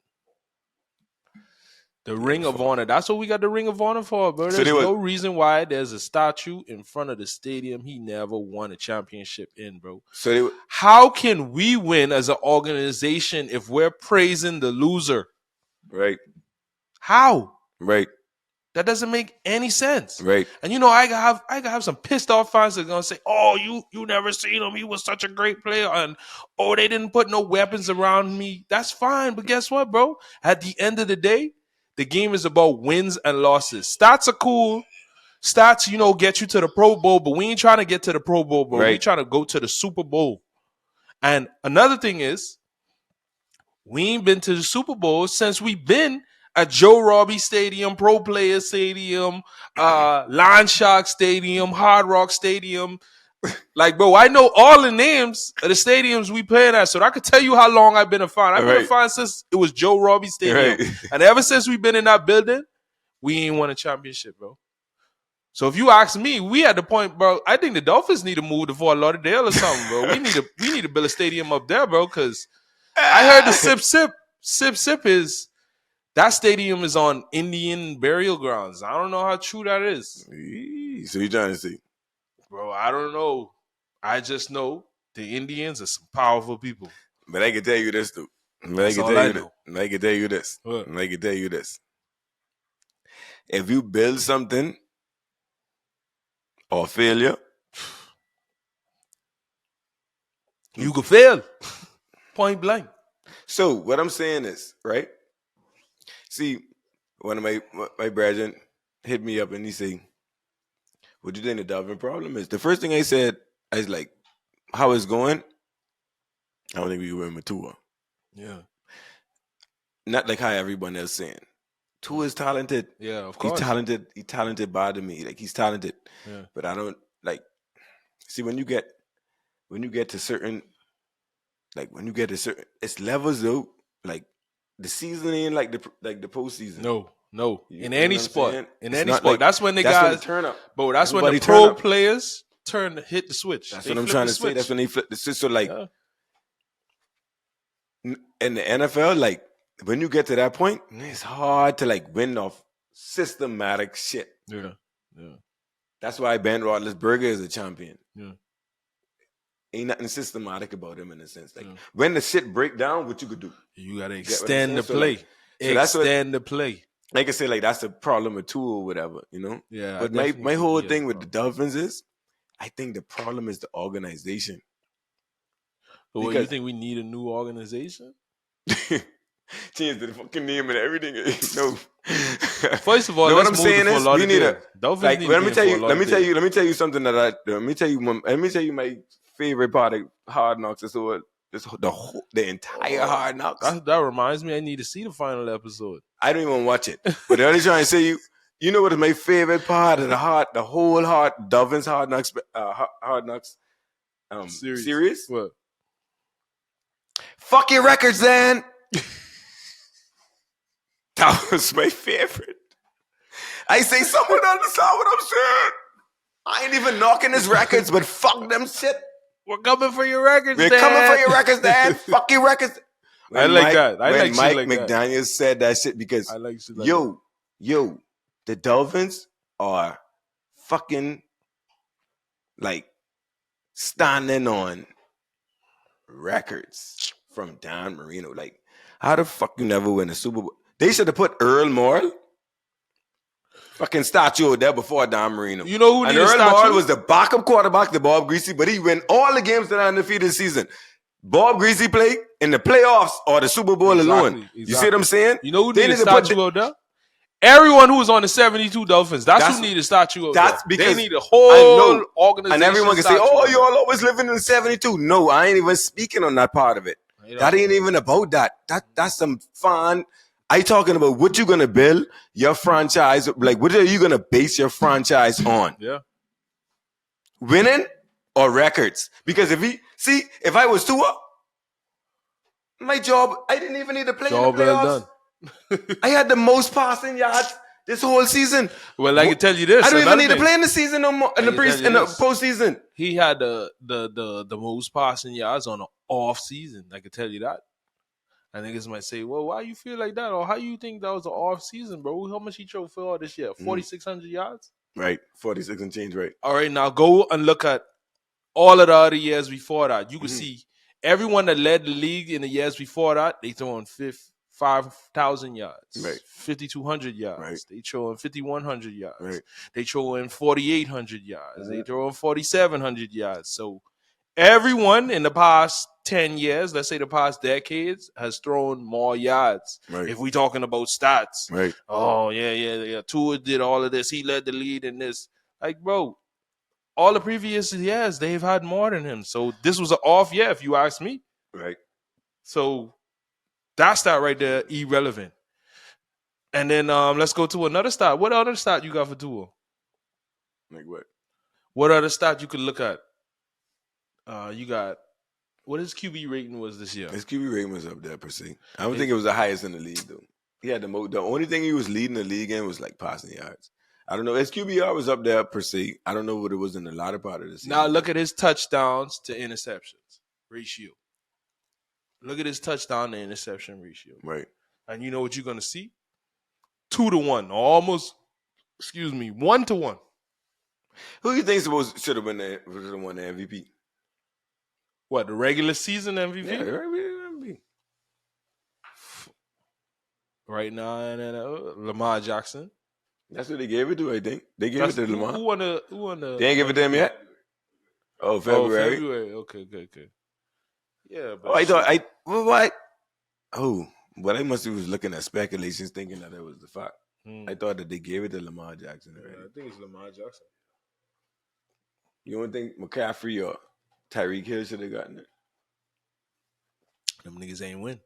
The Ring of Honor. That's what we got the Ring of Honor for, bro. There's no reason why there's a statue in front of the stadium he never won a championship in, bro. How can we win as an organization if we're praising the loser? Right. How? Right. That doesn't make any sense. Right. And I can have some pissed off fans that are gonna say, "Oh, you never seen him. He was such a great player." And they didn't put no weapons around me. That's fine, but guess what, bro? At the end of the day, the game is about wins and losses. Stats are cool. Stats, get you to the Pro Bowl, but we ain't trying to get to the Pro Bowl, bro. Right. We trying to go to the Super Bowl. And another thing is, we ain't been to the Super Bowl since we've been at Joe Robbie Stadium, Pro Player Stadium, Lion Shark Stadium, Hard Rock Stadium. Like, bro, I know all the names of the stadiums we playing at, so I could tell you how long I've been a fan. I've been a fan since it was Joe Robbie Stadium. And ever since we've been in that building, we ain't won a championship, bro. So if you ask me, we at the point, bro, I think the Dolphins need to move to Fort Lauderdale or something, bro. We need to build a stadium up there, bro, because I heard the sip is that stadium is on Indian burial grounds. I don't know how true that is. So you trying to see? Bro, I don't know. I just know the Indians are some powerful people. But I can tell you this, dude. I can tell you this. If you build something or failure, you could fail. Point blank. So what I'm saying is, right? See, one of my brethren hit me up and he said, what do you think the Dolphin problem is? The first thing I said, I was like, how it's going? I don't think we were mature. Yeah. Not like how everyone else saying. Tua is talented. Yeah, of course. He's talented by to me. Like, he's talented. Yeah. But I don't like, see, when you get to certain, it's levels though. Like, the season ain't like the postseason. No. In any sport. Like, that's when the that's guys when the turn up. Bro, that's when the pro players hit the switch. That's what I'm trying to say. That's when they flip the switch. So like in the NFL, like when you get to that point, it's hard to like win off systematic shit. Yeah. That's why Ben Roethlisberger is a champion. Yeah. Ain't nothing systematic about him in a sense. Like when the shit break down, what you could do? You gotta extend the play. The play. Like I say, like that's the problem with Tua or whatever, you know? Yeah. But my whole thing with the Dolphins is, I think the problem is the organization. So what, you think we need a new organization? Change the fucking name and everything. No. First of all, what I'm saying is we need a Dolphins. Like, let me tell you something let me tell you my favorite part of Hard Knocks is the entire Hard Knocks. That reminds me, I need to see the final episode. I don't even watch it. But the only trying to say you know what is my favorite part of the whole Dolphins Hard Knocks series? What? Fuck your records, then. That was my favorite. I say someone understand what I'm saying. I ain't even knocking his records, but fuck them shit. We're coming for your records, We're coming for your records, Dad. Fuck your records. I like that. When Mike McDaniel said that shit because I like shit like yo, the Dolphins are fucking like standing on records from Dan Marino. Like, how the fuck you never win a Super Bowl? They should have put Earl Morrall fucking statue there before Dan Marino. You know who? And Earl Morrall was the backup quarterback to Bob Greasy, but he win all the games that are undefeated season. Bob Greasy played in the playoffs or the Super Bowl alone. Exactly. You see what I'm saying? You know who need a statue out there? Everyone who was on the 72 Dolphins. That's who need a statue out there. That's because they need a whole organization. And everyone can say, oh, you all always living in the 72. No, I ain't even speaking on that part of it. That ain't even about that. That's some fun. I talking about what you gonna build your franchise, like what are you gonna base your franchise on? Yeah. Winning or records? Because if I was Tua, my job, I didn't even need to play in the playoffs. Well done. I had the most passing yards this whole season. Well, I can tell you this. I don't even need to play in the season no more, in the postseason. He had the most passing yards on the off season. I can tell you that. And niggas might say, well, why you feel like that? Or how you think that was the off season, bro? How much he threw for all this year? 4,600 yards? Right. 46 and change, right. All right, now go and look at all of the other years before that. You can see everyone that led the league in the years before that, they throwing 5,000 yards, right. 5,200 yards. Right. They throwing 5,100 yards. Right. They throwing 4,800 yards. They throwing 4,700 yards. So everyone in the past 10 years, let's say the past decades, has thrown more yards. Right. If we talking about stats. Right. Oh, yeah. Tua did all of this. He led the lead in this. Like, bro, all the previous years they've had more than him. So this was an off year, if you ask me. Right. So that stat right there, irrelevant. And then let's go to another stat. What other stat you got for Tua? Like what? What other stat you could look at? You got what his QB rating was this year? His QB rating was up there per se. I don't think it was the highest in the league though. He had the only thing he was leading the league in was like passing yards. I don't know. His QBR was up there per se. I don't know what it was in the latter part of the season. Now look at his touchdowns to interceptions ratio. Look at his touchdown to interception ratio. Right. And you know what you're gonna see? 2-1, almost. 1-1. Who do you think should have won the MVP? What, the regular season MVP? Yeah, the regular MVP. Right now, Lamar Jackson. That's what they gave it to, I think. They gave it to Lamar. Who won the? They ain't give it to him yet? Oh, February. February. Okay. Yeah, but what? Oh, well, I must have was looking at speculations thinking that it was the fact. I thought that they gave it to Lamar Jackson already. I think it's Lamar Jackson. You don't think McCaffrey or Tyreek Hill should have gotten it? Them niggas ain't win.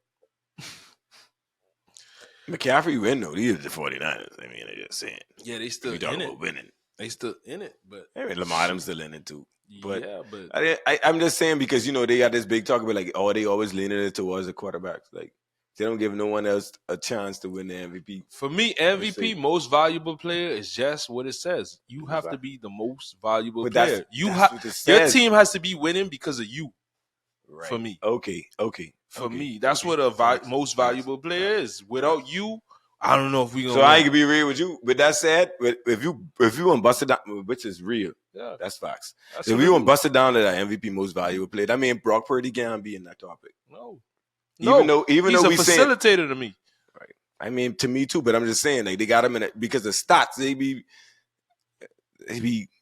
McCaffrey win though. These are the 49ers. I mean, they're just saying. Yeah, they still in it. Winning. They still in it, but I mean, Lamar them still in it too. But yeah, but I'm just saying because they got this big talk about like, they always leaning it towards the quarterbacks. Like they don't give no one else a chance to win the MVP. For me, MVP, most valuable player, is just what it says. You have to be the most valuable player. Your team has to be winning because of you. Right. For me, okay. For me, that's what a most valuable player is. Without you, I don't know if we gonna. So I ain't gonna be real with you. With that said, if you want to bust it down, which is real, that's facts. If you want to bust it down to that MVP most valuable player, that mean Brock Purdy can't be in that topic. No. Even though he's a facilitator to me. Right. I mean, to me too. But I'm just saying, like they got him in it because the stats they be,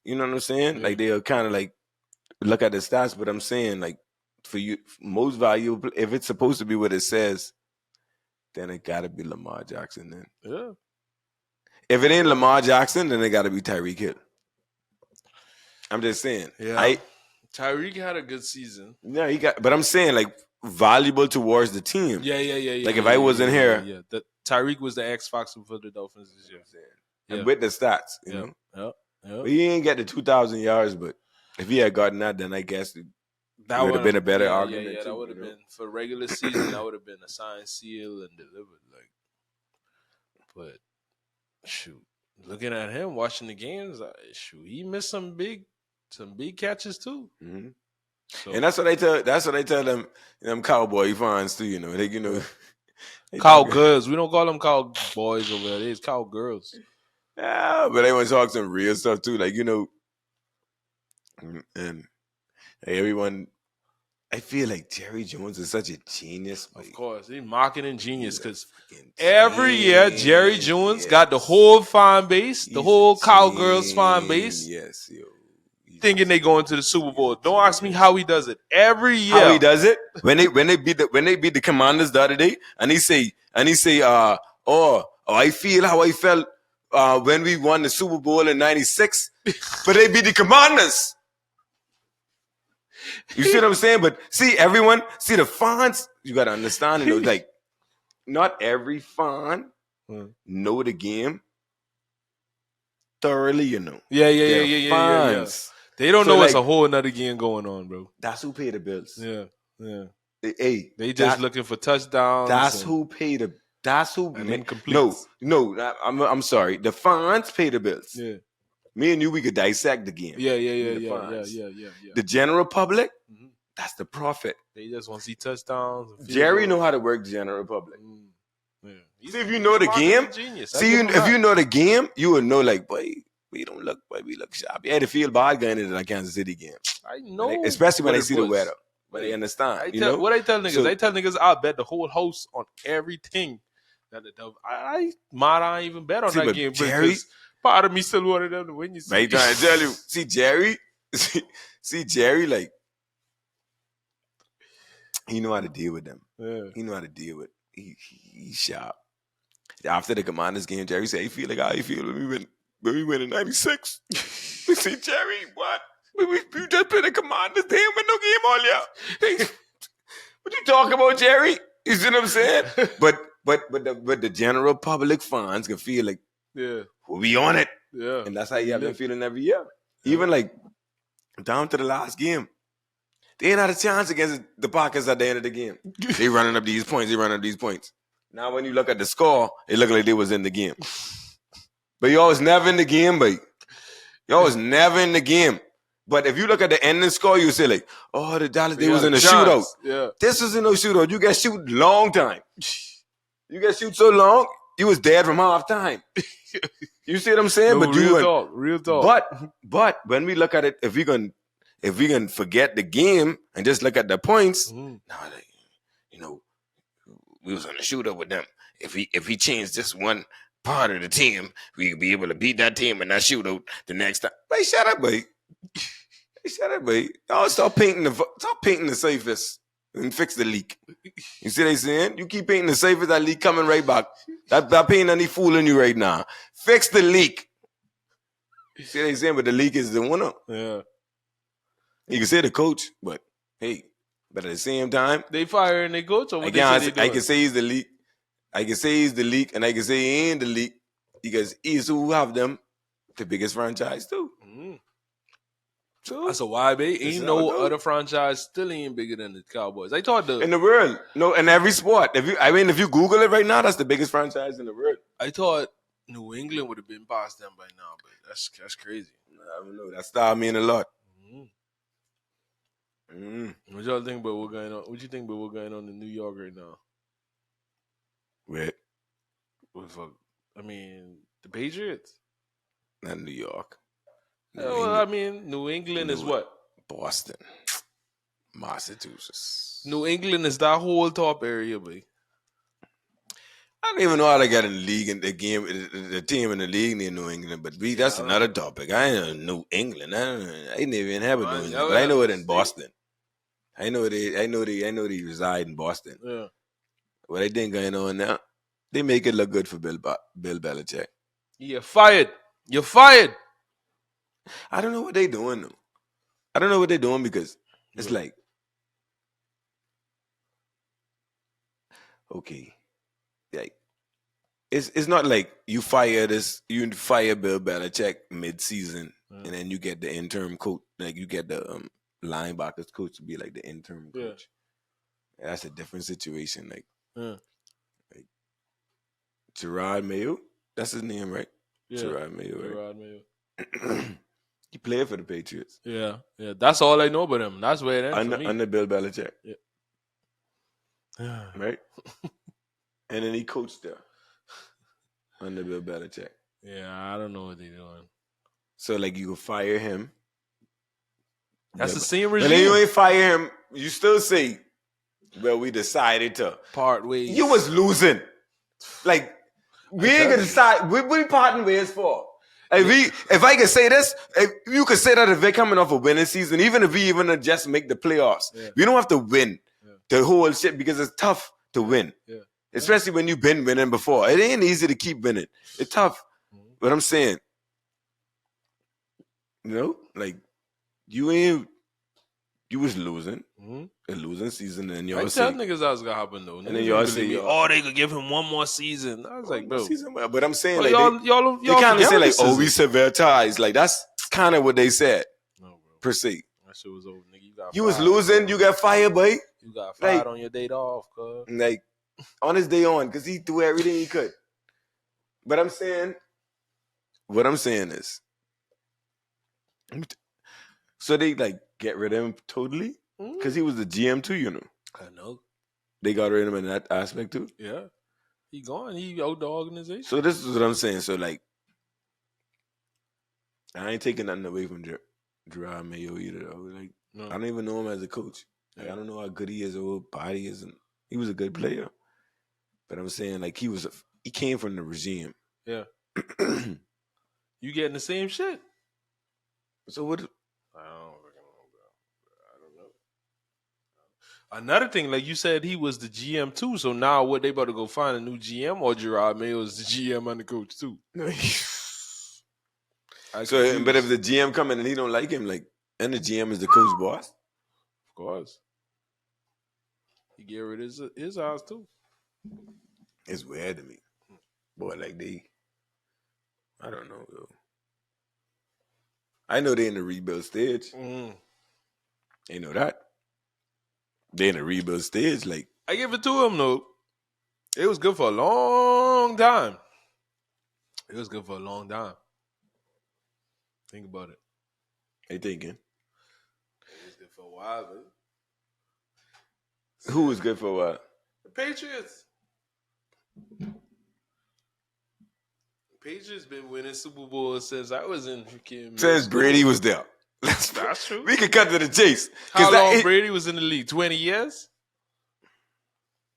you know what I'm saying? Yeah. Like they'll kind of like look at the stats. But I'm saying like for you, most valuable, if it's supposed to be what it says, then it got to be Lamar Jackson. Then yeah. If it ain't Lamar Jackson, then it got to be Tyreek Hill. I'm just saying. Yeah. Tyreek had a good season. Yeah, but I'm saying like valuable towards the team. Yeah. Like if I wasn't here, yeah. Tyreek was the X factor for the Dolphins this year. And with the stats, you know. Yeah. But he didn't get the 2,000 yards, but if he had gotten that, then I guess that would have been a better argument. Yeah, that would have been for regular season. That would have been a signed, seal, and delivered. But shoot, looking at him watching the games, he missed some big catches too. Mm-hmm. So, and that's what I tell them cowboy fans too. Cowgirls. We don't call them cowboys over there. It's cowgirls. Yeah, but they want to talk some real stuff too, and everyone. I feel like Jerry Jones is such a genius. Of course, he's marketing genius because every year Jerry Jones got the whole fan base, the whole Cowgirls fan base. Yes, thinking they going to the Super Bowl. Don't ask me how he does it. Every year, how he does it when they beat the Commanders the other day, and he say, I feel how I felt when we won the Super Bowl in '96, but they beat the Commanders. You see what I'm saying? But the fans, you got to understand, like not every fan know the game thoroughly, Yeah. Fans. They don't know it's a whole another game going on, bro. That's who pay the bills. Yeah. Hey, they just looking for touchdowns. That's who pay the. That's who. No. I'm sorry. The fans pay the bills. Yeah. Me and you, we could dissect the game. Yeah. The general public, that's the profit. They just want to see touchdowns. Jerry know how to work the general public. Yeah. See, if you know the game, if you know the game, you would know, like, boy, we don't look, boy, we look sharp. You had to feel bad going into that Kansas City game. I know. Especially when they see the weather. But they understand. What I tell niggas, I tell niggas I'll bet the whole house on everything. I might even bet on that game. Jerry, part of me still wanted them to win. You see, I'm trying to tell you. See Jerry, like he know how to deal with them. Yeah. He know how to deal with. He's sharp. After the Commanders game, Jerry said, "He feel like how he feel when we win in '96." See, Jerry, what? We just played the Commanders. They ain't win no game all year. What you talking about, Jerry? You see what I'm saying? but the general public fans can feel like, we'll be on it. Yeah. And that's how you have been feeling every year. Even like down to the last game. They ain't had a chance against the Packers at the end of the game. They running up these points. Now when you look at the score, it looked like they was in the game. But y'all was never in the game, but y'all was never in the game. But if you look at the ending score, you say like, oh, the Dallas, they was in a shootout. Yeah. This was in no shootout. You got shoot long time. You got shoot so long, you was dead from halftime. You see what I'm saying? No, but real talk. But when we look at it, if we can forget the game and just look at the points, we was on a shootout with them. If he changed just one part of the team, we could be able to beat that team in that shootout the next time. Hey, shut up, boy. Y'all stop painting the safest and fix the leak. You see what they saying? You keep painting the safest, that leak coming right back. That paint ain't fooling you right now. Fix the leak. You see what they saying? But the leak is the winner. Yeah. You can say the coach, but hey, but at the same time, they firing their coach. Or what I can say he's the leak. I can say he's the leak, and I can say he ain't the leak because he's who have them the biggest franchise too. So that's a why, babe. Ain't no other franchise still ain't bigger than the Cowboys. I thought in the world, no, in every sport. If you Google it right now, that's the biggest franchise in the world. I thought New England would have been past them by now, but that's crazy. I don't know. That style mean a lot. What y'all think about what's going on? What you think about what's going on in New York right now? Where? I mean, the Patriots. Not New York. New England is what? Boston. Massachusetts. New England is that whole top area, boy. I don't even know how they got in the league and the game, the team in the league near New England, but that's another topic. I ain't know New England. I ain't even have a New England, but I know it in Boston. I know they reside in Boston. Yeah. What I think going on now, they make it look good for Bill Belichick. You're fired. You're fired. I don't know what they're doing though. I don't know what they're doing because it's like, okay, like it's not like you fire Bill Belichick mid-season and then you get the interim coach, like you get the linebackers coach to be like the interim coach. That's a different situation. Like Gerard Mayo, that's his name, right? Yeah. Gerard Mayo. Gerard Mayo. He played for the Patriots. Yeah. That's all I know about him. That's where it ends for me. Under Bill Belichick. Yeah. Right? And then he coached there under Bill Belichick. Yeah, I don't know what they're doing. So, like, you could fire him. That's the same regime. And then you ain't fire him. You still say, well, we decided to part ways. You was losing. Like, we ain't gonna decide. What we parting ways for? If I could say this, if you could say that if they're coming off a winning season, even if we even just make the playoffs, we don't have to win the whole shit because it's tough to win. Yeah. Especially when you've been winning before. It ain't easy to keep winning. It's tough. But I'm saying, like you was losing. A losing season, and y'all tell niggas that was gonna happen though. And then y'all say, they could give him one more season. I was like, bro. But I'm saying, like, y'all they kind of say, like, oh, we sever ties. Like, that's kind of what they said. No, bro. Per se. That shit was over, nigga. You was losing, you got fired, boy. You got fired on your day off, cuz. Like, on his day on, because he threw everything he could. But what I'm saying is, so they, like, get rid of him totally? Because he was the GM too, I know. They got rid of him in that aspect too? Yeah. He gone. He out the organization. So this is what I'm saying. So, like, I ain't taking nothing away from Gerard Mayo either, though. Like, no. I don't even know him as a coach. Like, I don't know how good he is or what body is. And he was a good player. But I'm saying, like, he came from the regime. Yeah. You getting the same shit. So what? I don't know. Another thing, like you said, he was the GM too. So now, what they about to go find a new GM, or Gerard Mayo is the GM and the coach too? So, but if the GM come in and he don't like him, like, And the GM is the coach boss? Of course. He get rid of his house too. It's weird to me. Boy, like I don't know, though. I know they're in the rebuild stage. Mm. They know that. They're in the rebuild stage. Like, I give it to him, though. It was good for a long time. It was good for a long time. Think about it. they thinking. It was good for a while, man. Who was good for what? The Patriots. Patriots been winning Super Bowls since I was in freaking. Since Brady was there. That's true. We can cut to the chase. How long Brady was in the league? 20 years?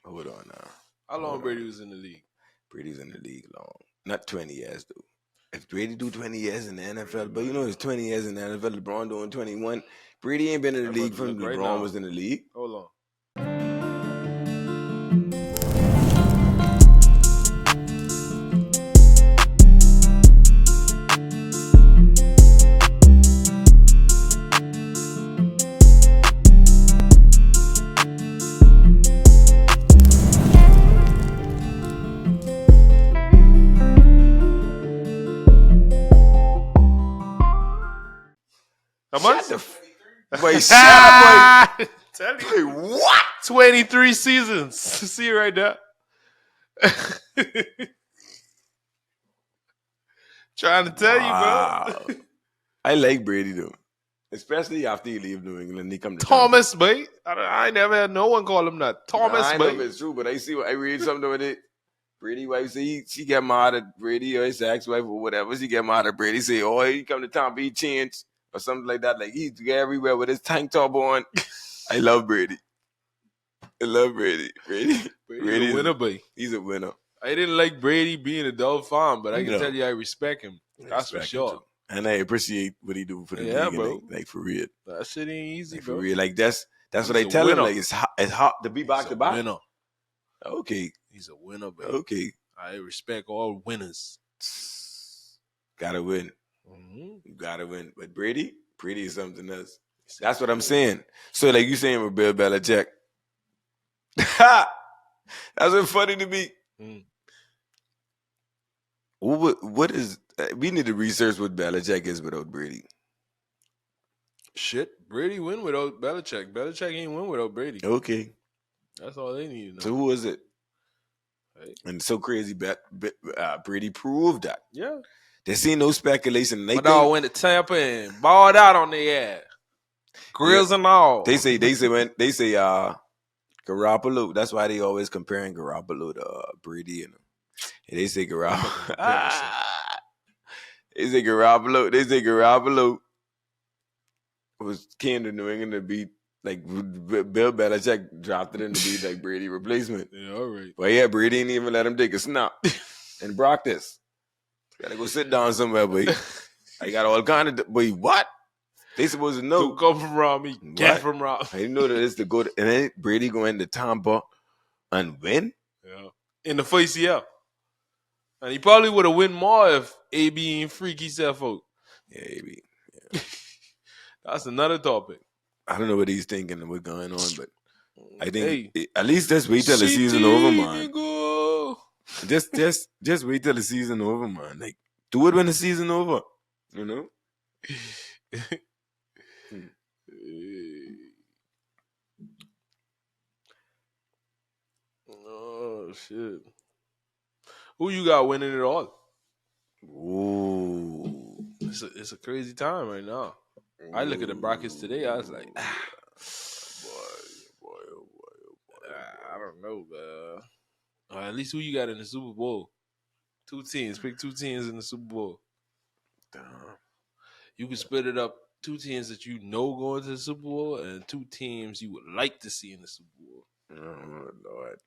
Hold on now. How long Brady was in the league? Brady's in the league long. Not 20 years, though. If Brady do 20 years in the NFL, but you know it's 20 years in the NFL, LeBron doing 21. Brady ain't been in the league from LeBron was in the league. Hold on. How much? Wait, shut up, boy. Tell you. Wait, what? 23 seasons. See it right there. Trying to tell you, bro. I like Brady, though. Especially after he leave New England. He come to Thomas, mate. I ain't never had no one call him that. Thomas, I mate. know if it's true, but I read something with it. Brady wife say she get mad at Brady or his ex-wife or whatever. She get mad at Brady. Say, oh, he come to Tampa, he changed. Or something like that. Like, he's everywhere with his tank top on. I love Brady. Brady's a winner, boy. He's a winner. I didn't like Brady being a Dolphin fan, but I can tell you I respect him. That's for sure. And I appreciate what he do for the league. Bro. Like, for real. That shit ain't easy, like, bro. For real. Like, that's what I tell him. Like, it's hot to be back to back. Winner. Okay. He's a winner, baby. Okay. I respect all winners. Gotta win. Mm-hmm. You gotta win. But Brady is something else. That's what I'm saying. So, like you saying with Bill Belichick. That's what's funny to me. Mm. What is... we need to research what Belichick is without Brady. Shit. Brady win without Belichick. Belichick ain't win without Brady. Okay. That's all they need to know. So who is it? Right. And it's so crazy, Brady proved that. Yeah. They see no speculation. My dog went to Tampa and balled out on their ass. Grills and all. They say Garoppolo. That's why they always comparing Garoppolo to Brady and they say Garoppolo. They say Garoppolo came to New England to beat like Bill Belichick drafted him to be like Brady replacement. Yeah, all right. But yeah, Brady didn't even let him take a snap and practice. Gotta go sit down somewhere, boy. I got all kind of boy. What? They supposed to know. Don't come from around me. Get from around. I didn't know that it's the good. And then Brady going to Tampa and win. Yeah, in the first year, and he probably would have win more if AB ain't freak himself out. Yeah, AB. Yeah. That's another topic. I don't know what he's thinking and what's going on, but I think at least just wait till the season over, man. Just wait till the season over, man. Like, do it when the season over, you know. Oh shit! Who you got winning it all? Ooh, it's a crazy time right now. I look at the brackets today. I was like, boy. I don't know, but at least who you got in the Super Bowl? 2 teams. Pick 2 teams in the Super Bowl. You can split it up. 2 teams that you know going to the Super Bowl and 2 teams you would like to see in the Super Bowl. Oh, Lord.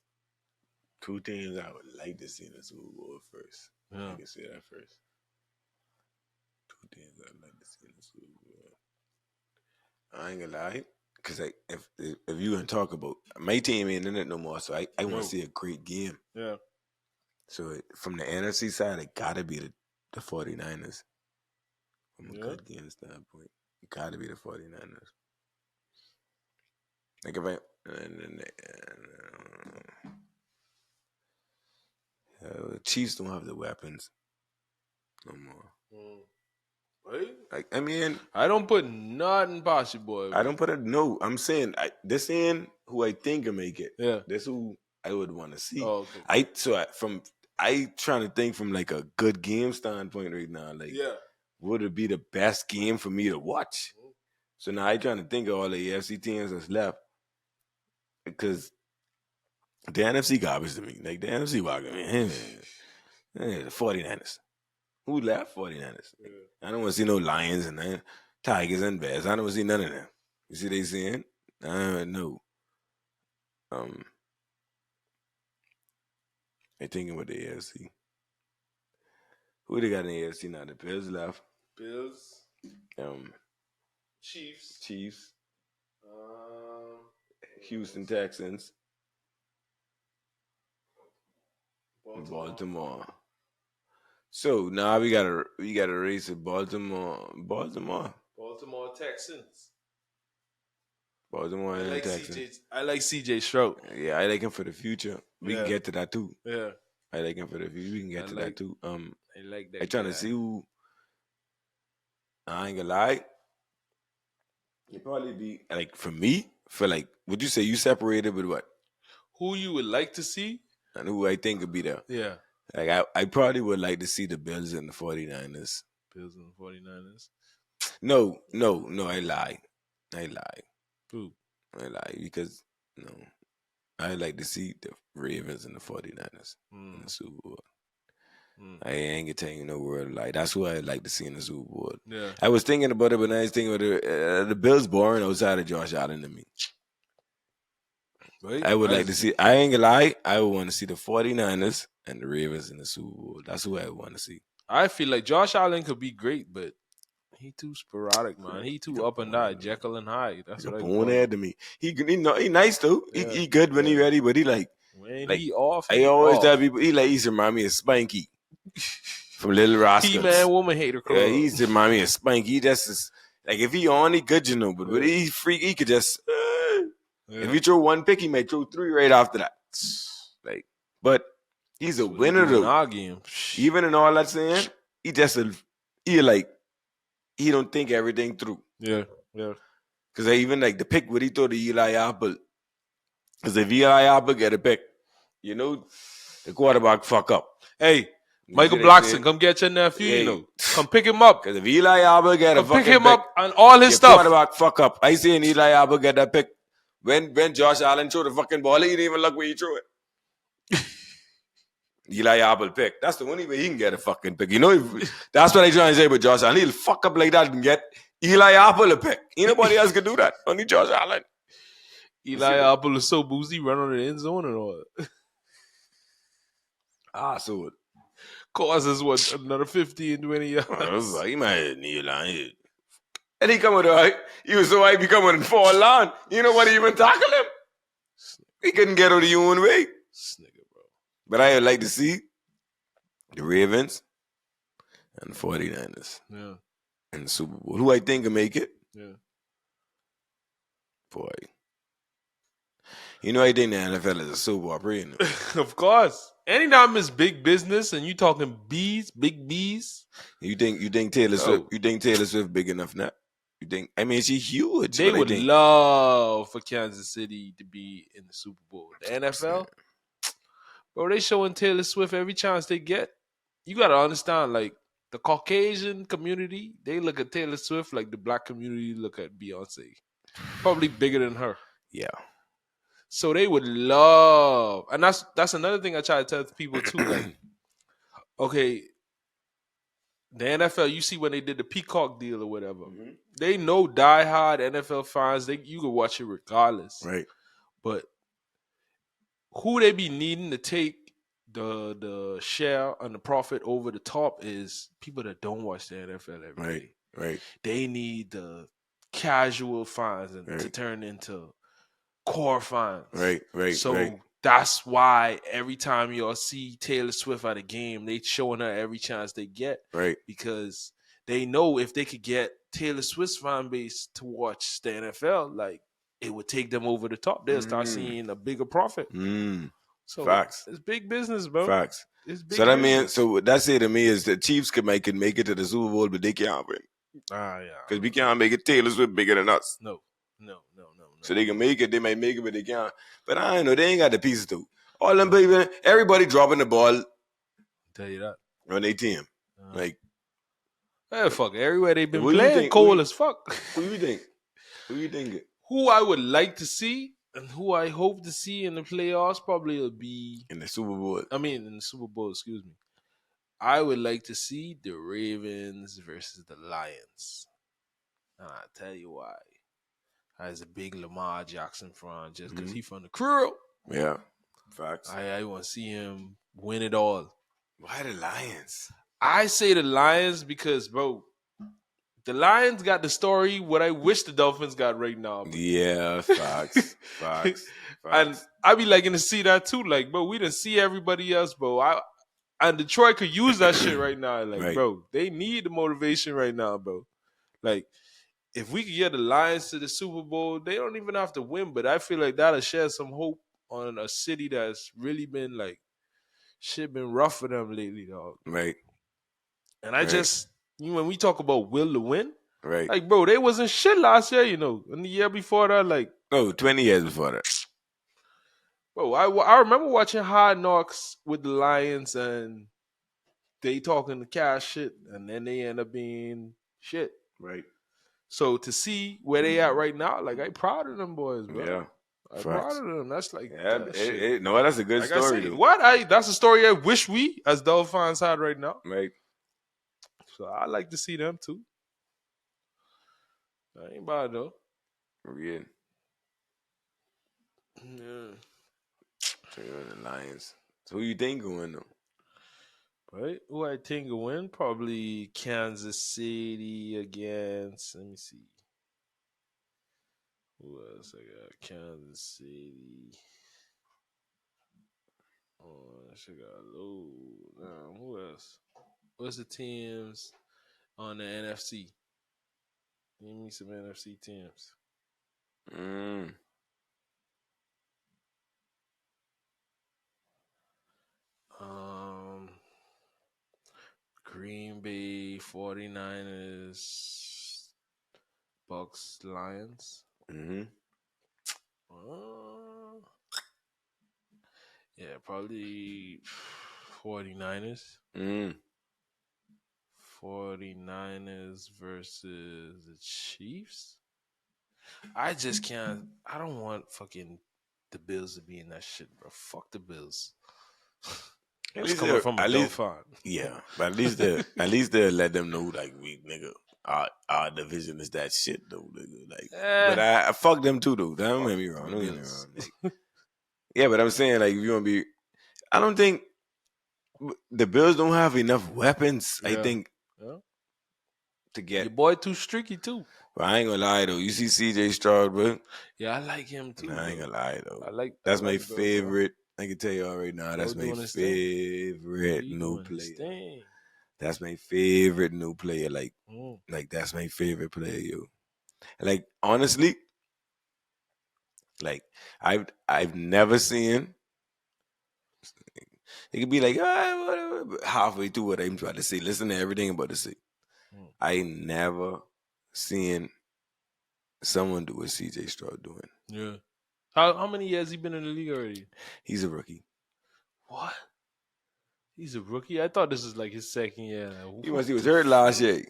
2 teams I would like to see in the Super Bowl first. Yeah. You can say that first. 2 teams I'd like to see in the Super Bowl. I ain't gonna lie. Because if you gonna talk about my team ain't in it no more, so I want to see a great game. Yeah. So from the NFC side, it gotta be the 49ers. From a good game standpoint. Gotta be the 49ers. Like if Chiefs don't have the weapons no more. Right? Like I mean, I don't put nothing past you, boy. I don't put a no. I'm saying this ain't who I think will make it. Yeah, this who I would want to see. Oh, okay. I trying to think from like a good game standpoint right now. Like, would it be the best game for me to watch? So now I trying to think of all the AFC teams that's left because the NFC garbage to me. Like the NFC walking me. The 49ers. Who left 49ers? Yeah. I don't want to see no Lions and Tigers and Bears. I don't want to see none of them. You see they saying? No. I thinking with the AFC. Who they got in the AFC now? The Bills left. Bills. Chiefs. Houston Texans. Baltimore. So now we gotta race at Baltimore. Baltimore Texans. Baltimore and Texans. I like CJ Stroud. Yeah, I like him for the future. We can get to that too. Yeah. I like him for the future. We can get to that too. I like that. I trying to see who. I ain't gonna lie. It'd probably be like for me. For like, would you say you separated with what? Who you would like to see? And who I think would be there. Yeah. Like I probably would like to see the Bills and the 49ers. Bills and the 49ers? No, I lie. Who? I lie because I like to see the Ravens and the 49ers in the Super Bowl. I ain't gonna tell you no word lie. That's who I like to see in the Super Bowl. Yeah. I was thinking about it, but I was thinking about the Bills boring outside of Josh Allen to me. Right? I would like to see. I ain't gonna lie. I would want to see the 49ers and the Ravens in the Super Bowl. That's who I want to see. I feel like Josh Allen could be great, but he too sporadic, man. He too up and down, Jekyll and Hyde. That's what I want. Head to me. He nice though. Yeah. He good when he ready, but he like when he off. I always tell people he remind me of Spanky from Little Rascals. He-Man Woman Hater Club. Yeah, he remind me of Spanky. He just is, like if he on, he good, but when he freak, he could just. If he throw one pick, he may throw three right after that. Like, but he's a winner though. Even in all that saying, he don't think everything through. Yeah. Because I even like the pick what he throw to Eli Apple. Because if Eli Apple get a pick, the quarterback fuck up. Hey, Michael Blackson, come get your nephew. Come pick him up. Because if Eli Apple get a fucking pick him pick, up and all his stuff. Quarterback fuck up. I seen Eli Apple get that pick. When Josh Allen threw the fucking ball, he didn't even look where he threw it. Eli Apple pick. That's the only way he can get a fucking pick. That's what I trying to say about Josh Allen. He'll fuck up like that and get Eli Apple a pick. Ain't nobody else can do that. Only Josh Allen. Eli Apple is so boozy, run on the end zone and all. So it causes another 15, 20 yards. He might need Eli. And he come with he was so hype, he come with and fall on. You know what? He even tackle him. He couldn't get out of your own way. Snigger, bro. But I would like to see the Ravens and the 49ers in the Super Bowl. Who I think will make it? Yeah. Boy. I think the NFL is a soap opera. Of course. Anytime it's big business and you talking bees, big bees. You think Taylor Swift? You think Taylor Swift big enough now? You think? I mean, she's huge. They would love for Kansas City to be in the Super Bowl. The NFL, bro, they showing Taylor Swift every chance they get. You gotta understand, like the Caucasian community, they look at Taylor Swift like the black community look at Beyonce. Probably bigger than her. Yeah. So they would love, and that's another thing I try to tell people too. Like, okay, the NFL, you see when they did the Peacock deal or whatever, they know diehard NFL fans. You can watch it regardless, right? But who they be needing to take the share and the profit over the top is people that don't watch the NFL every day. Right. They need the casual fans to turn into core fans. Right. So that's why every time y'all see Taylor Swift at a game, they showing her every chance they get. Right. Because they know if they could get Taylor Swift's fan base to watch the NFL, like it would take them over the top. They'll start seeing a bigger profit. So Facts. it's big business, bro. Facts. It's big so that business. means, so what that say to me is the Chiefs could make it to the Super Bowl, but they can't win. Yeah. Because we can't make it. Taylor Swift bigger than us. No. So they can make it. They might make it, but they can't. But I don't know. They ain't got the pieces to. All them people, everybody dropping the ball. Tell you that on their team. Like, fuck, everywhere they've been playing cold as fuck. Who you think? Who you think? Who I would like to see and who I hope to see in the playoffs probably will be in the Super Bowl. In the Super Bowl, excuse me. I would like to see the Ravens versus the Lions. And I'll tell you why. As a big Lamar Jackson fan, just because he's from the crew. Yeah. Facts. I want to see him win it all. Why the Lions? I say the Lions because, bro, the Lions got the story what I wish the Dolphins got right now. Bro. Yeah, facts. Facts. And I be liking to see that too. Like, bro, we didn't see everybody else, bro. And Detroit could use that shit right now. Like, bro, they need the motivation right now, bro. Like, if we could get the Lions to the Super Bowl, they don't even have to win, but I feel like that'll shed some hope on a city that's really been like shit been rough for them lately, dog. Right. And I just when we talk about will to win, right? Like, bro, they wasn't shit last year, you know. And the year before that, like 20 years before that. Bro, I remember watching Hard Knocks with the Lions and they talking the cash shit, and then they end up being shit. Right. So to see where they at right now, like I proud of them boys, bro. Yeah. I'm proud of them. That's like that's a good story. That's a story I wish we as Dolphins had right now. Right. So I like to see them too. That ain't bad though. Yeah. Yeah. So you're the Lions. So who you think will win though? Right? Who I think will win? Probably Kansas City against. Let me see. Who else I got? Kansas City. Oh, I should got low. Who else? What's the teams on the NFC? Give me some NFC teams. Green Bay 49ers, Bucks, Lions. Yeah, probably 49ers. 49ers versus the Chiefs. I just can't. I don't want fucking the Bills to be in that shit, bro. Fuck the Bills. At least coming from a Dolphin. Yeah, but at least they'll let them know, like, we nigga, our division is that shit though, nigga. Like, but I fuck them too though. Don't get me wrong. Like, yeah, but I'm saying, like, if you want to be, I don't think the Bills don't have enough weapons. Yeah. I think to get your boy too streaky too. But I ain't gonna lie though. You see CJ Stroud, bro? Yeah, I like him too. I ain't gonna lie though. That's my favorite. I can tell you all right now. That's my favorite new player. That's my favorite new player. Like that's my favorite player, yo. Like, honestly, like I've never seen. It could be like whatever, halfway through what I'm trying to say. Listen to everything I'm about to say. I never seen someone do what CJ Stroud doing. Yeah. How many years he been in the league already? He's a rookie. What? He's a rookie? I thought this was like his second year. He was hurt last year.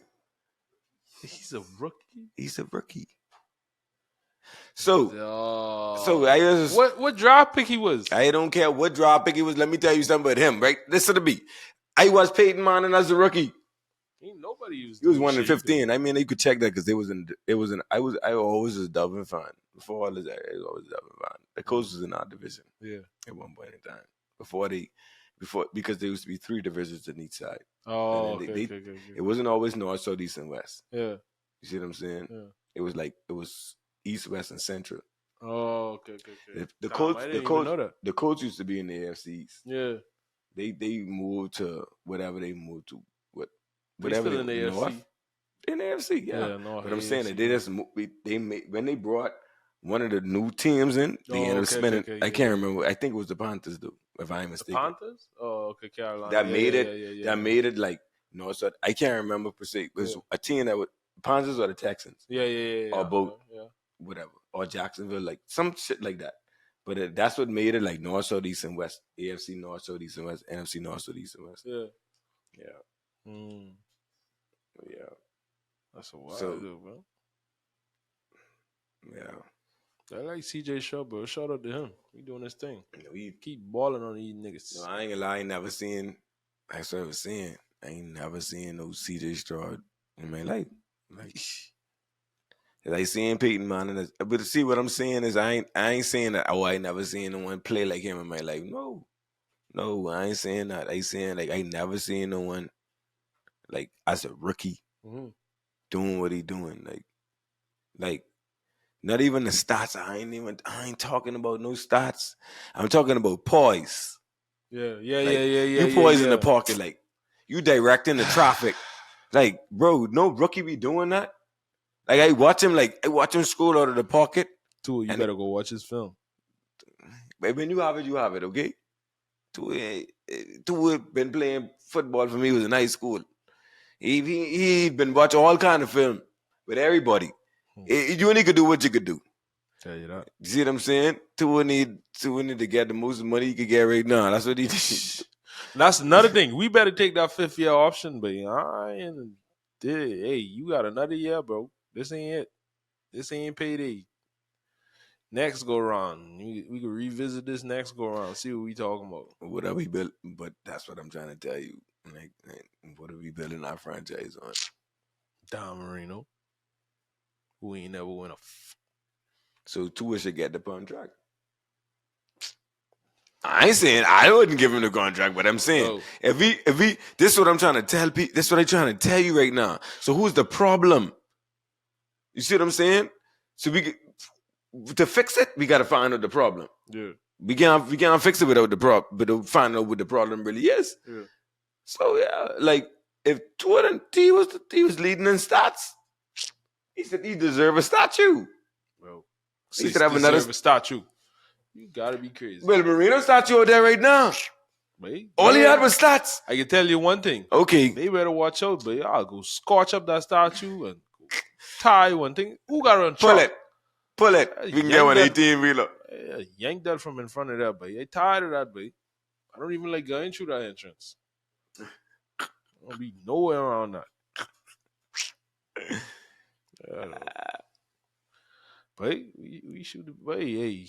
He's a rookie? He's a rookie. So I just, what draft pick he was? I don't care what draft pick he was. Let me tell you something about him, right? Listen to me. I was Peyton Manning as a rookie. Ain't nobody used. He was 1 in 15. I mean, you could check that because I always was a Dolphin fan. Before all of that, I was always a Dolphin fan. The Colts was in our division. Yeah. At one point in time. Because there used to be 3 divisions in each side. Oh, okay. It wasn't always north, south, east, and west. Yeah. You see what I'm saying? Yeah. It was east, west, and central. Oh, okay. The Colts used to be in the AFC East. Yeah. They moved to whatever they moved to. Whatever still in the AFC. In the AFC, yeah. no, but I'm saying that they just when they brought one of the new teams in, they ended up spending. I can't remember. I think it was the Panthers, though, if I'm mistaken. The Panthers? Oh, okay, Carolina. That made it. That made it like so I can't remember per se. It was a team that would Panthers or the Texans. Yeah. Or both. Whatever. Or Jacksonville, like some shit like that. But that's what made it like North, South, East, and West. AFC North, South, East, and West. NFC North, South, East, and West. Yeah. Yeah. That's a wild dude, bro. Yeah. I like CJ Stroud, bro. Shout out to him. He doing his thing. We keep balling on these niggas. No, I ain't gonna lie. I ain't never seen. I ain't never seen no CJ Stroud in my life. Like seeing Peyton Manning, but to see what I'm saying is I ain't saying that. Oh, I ain't never seen no one play like him in my life. No, I ain't saying that. I saying like I ain't never seen no one like as a rookie doing what he doing. Like not even the stats. I ain't talking about no stats. I'm talking about poise. Yeah. You poise in the pocket, like you directing the traffic. Like, bro, no rookie be doing that. Like I watch him scroll out of the pocket. Tua, you better go watch his film. But when you have it, okay? Tua been playing football for me. He was in high school. He been watching all kind of film with everybody. You only could do what you could do. Tell you that. You see what I'm saying? Tua need to get the most money he could get right now. That's what he did. That's another thing. We better take that 5th-year option, but hey, you got another year, bro. This ain't it. This ain't payday. Next go round. We can revisit this next go round. See what we talking about. What are we built? But that's what I'm trying to tell you. Like, what are we building our franchise on? Don Marino, who ain't never win a. So Tua should get the contract. I ain't saying I wouldn't give him the contract, but I'm saying if he, this is what I'm trying to tell people. This is what I'm trying to tell you right now. So who's the problem? You see what I'm saying? So to fix it, we got to find out the problem. Yeah. We can't fix it without the problem, but find out what the problem really is. Yeah. So like if T was leading in stats, he said he deserve a statue. Bro, he should have another statue. You gotta be crazy. Well, Marino statue out there right now. Wait, all he had was stats. I can tell you one thing. Okay. They better watch out, but I'll go scorch up that statue and tie one thing. Who got to run? Pull it. We can get one 18-wheeler. Yank that from in front of that, but they tired of that, but I don't even like going through that entrance. I don't be nowhere around that. But we should. But hey,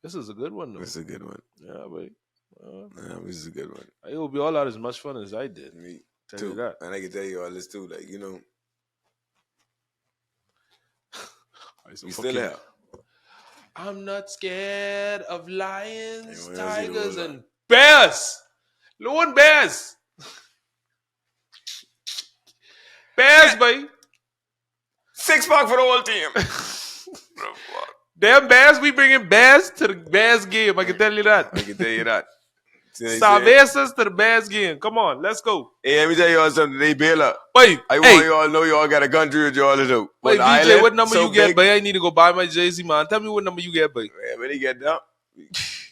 this is a good one, though. This is a good one. Yeah, but this is a good one. It will be all out as much fun as I did. Me tell too. You that. And I can tell you all this too. Like, you know, we still have. I'm not scared of lions, tigers, and bears. Lone bears. Bears, baby. 6-pack for the whole team. Damn bears, we bringing bears to the Bears game. I can tell you that. Cervezas to the Bears game. Come on, let's go. Hey, let me tell you all something. They Baylor. Wait, I want you all know you all got a country with you all to do. Wait, VJ, what number you get, boy? I need to go buy my jersey, man. Tell me what number you get, boy. Yeah, when you get down.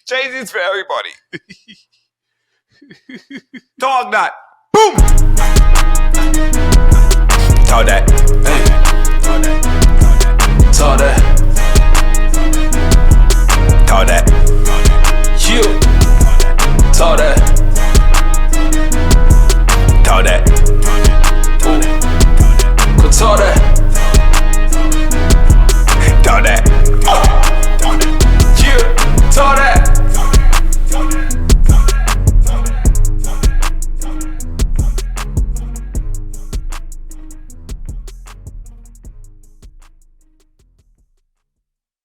Jerseys for everybody. Talk that. Boom. Talk that. Talk that. Talk that. Talk that. You. Talk that.